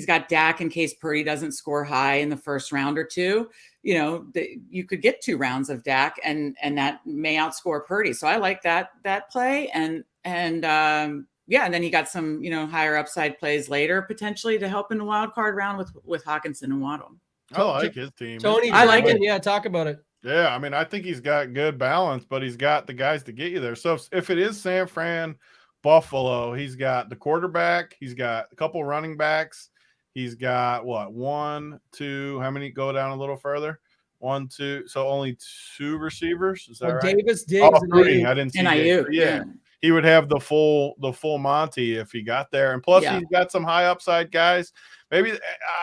got Dak in case Purdy doesn't score high in the first round or 2. You could get 2 rounds of Dak and that may outscore Purdy. So I like that play and then you got some, higher upside plays later potentially to help in the wild card round with Hawkinson and Waddle. I like his team. Tony, I like it. Yeah, talk about it. Yeah, I mean, I think he's got good balance, but he's got the guys to get you there. So if it is San Fran, Buffalo, he's got the quarterback, he's got a couple running backs. He's got 1, 2. How many go down a little further? 1, 2. So only 2 receivers. Is that right? Davis, Diggs, and Ayuk. I didn't see Ayuk. Yeah. He would have the full Monty if he got there. And plus he's got some high upside guys. Maybe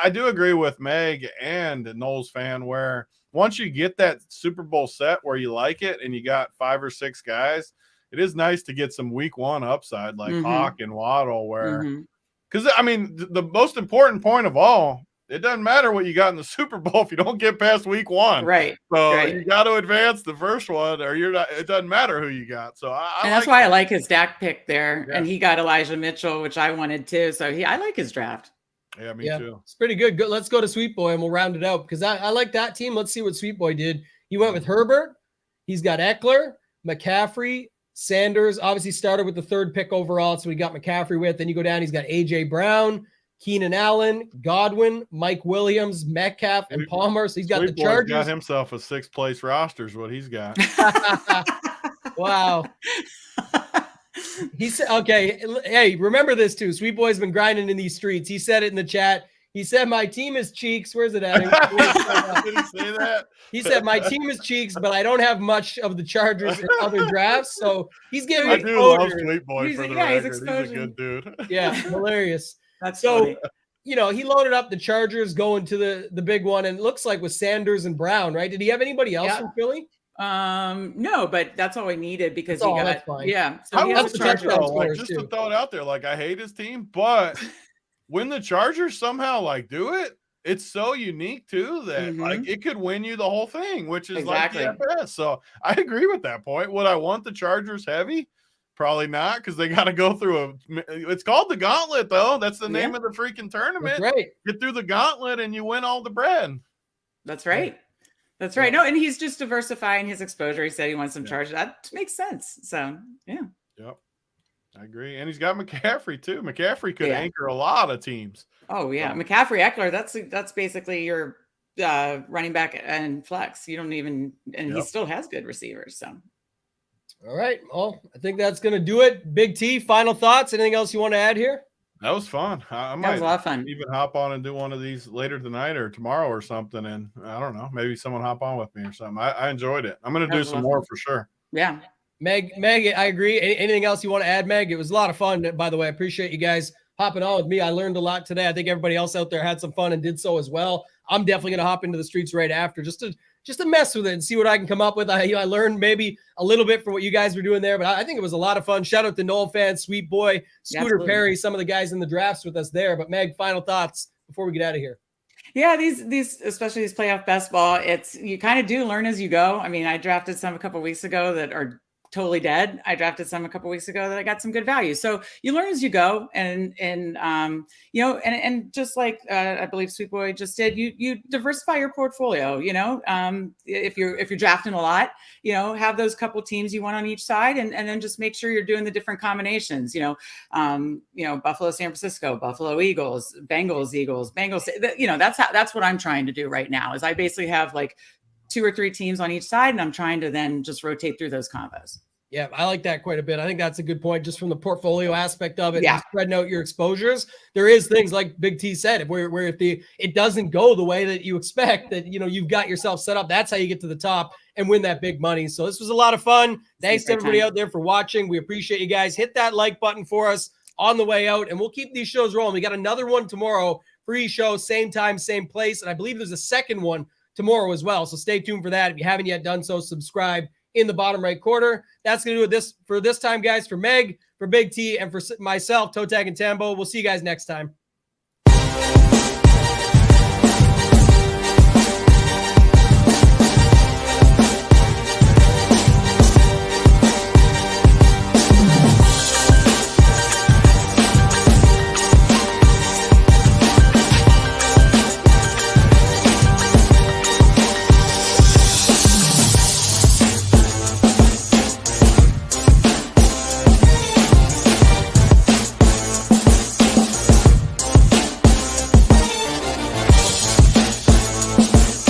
I do agree with Meg and Noel's fan where once you get that Super Bowl set where you like it and you got 5 or 6 guys, it is nice to get some week 1 upside like Hawk and Waddle where because, I mean, the most important point of all, it doesn't matter what you got in the Super Bowl if you don't get past week 1. Right. So you got to advance the first one or you're not. It doesn't matter who you got. So that's why I like his Dak pick there. Yeah. And he got Elijah Mitchell, which I wanted too. So I like his draft. Yeah, me too. It's pretty good. Let's go to Sweet Boy and we'll round it out because I like that team. Let's see what Sweet Boy did. He went with Herbert. He's got Eckler, McCaffrey, Sanders obviously started with the 3rd pick overall. So we got McCaffrey with. Then you go down. He's got A.J. Brown, Keenan Allen, Godwin, Mike Williams, Metcalf, and Palmer. So he's got the Chargers. Got himself a 6th place roster is what he's got. Wow. He said, okay. Hey, remember this too. Sweet Boy's been grinding in these streets. He said it in the chat. He said, my team is cheeks. Where's it at? Did he say that? He said, my team is cheeks, but I don't have much of the Chargers in other drafts. So he's giving I do love Sweet Boy for the record. He's a good dude. Yeah, hilarious. That's so funny. He loaded up the Chargers going to the big one, and it looks like with Sanders and Brown, right? Did he have anybody else from Philly? No, but that's all we needed because So he has the Chargers. Just to throw it out there, I hate his team, but when the Chargers somehow do it, it's so unique too that it could win you the whole thing, which is exactly. like DFS. So I agree with that point. Would I want the Chargers heavy? Probably not, because they got to go through it's called the gauntlet though. That's the name of the freaking tournament. That's right. Get through the gauntlet and you win all the bread. That's right. That's right. No, and he's just diversifying his exposure. He said he wants some Chargers. That makes sense. So yeah. Yep. I agree. And he's got McCaffrey too. McCaffrey could anchor a lot of teams. Oh yeah. McCaffrey, Eckler, that's basically your running back and flex. You don't even, and he still has good receivers. So. All right. Well, I think that's going to do it. Big T, final thoughts. Anything else you want to add here? That was fun. I might that was a lot of fun. Even hop on and do one of these later tonight or tomorrow or something. And I don't know, maybe someone hop on with me or something. I enjoyed it. I'm going to do some more for sure. Yeah. Meg, I agree. Anything else you want to add, Meg? It was a lot of fun, by the way. I appreciate you guys hopping on with me. I learned a lot today. I think everybody else out there had some fun and did so as well. I'm definitely going to hop into the streets right after just to mess with it and see what I can come up with. I learned maybe a little bit from what you guys were doing there, but I think it was a lot of fun. Shout out to Noel fans, Sweet Boy, Scooter Perry, some of the guys in the drafts with us there. But Meg, final thoughts before we get out of here. Yeah, these especially these playoff best ball, it's you kind of do learn as you go. I mean, I drafted some a couple of weeks ago that are totally dead. I drafted some a couple of weeks ago that I got some good value. So you learn as you go, and you know, and just like I believe Sweet Boy just did, you diversify your portfolio. You know, if you're drafting a lot, you know, have those couple teams you want on each side, and then just make sure you're doing the different combinations. You know, Buffalo, San Francisco, Buffalo Eagles, Bengals. You know, that's what I'm trying to do right now. Is I basically have like 2 or 3 teams on each side, and I'm trying to then just rotate through those combos. Yeah, I like that quite a bit. I think that's a good point just from the portfolio aspect of it. Yeah. And spreading out your exposures. There is things like Big T said, where if it doesn't go the way that you expect, that, you know, you've got yourself set up. That's how you get to the top and win that big money. So this was a lot of fun. Thanks to everybody out there for watching. We appreciate you guys. Hit that like button for us on the way out, and we'll keep these shows rolling. We got another one tomorrow, free show, same time, same place. And I believe there's a second one tomorrow as well. So stay tuned for that. If you haven't yet done so, subscribe in the bottom right corner. That's going to do it for this time, guys. For Meg, for Big T, and for myself, Toe Tag and Tambo. We'll see you guys next time.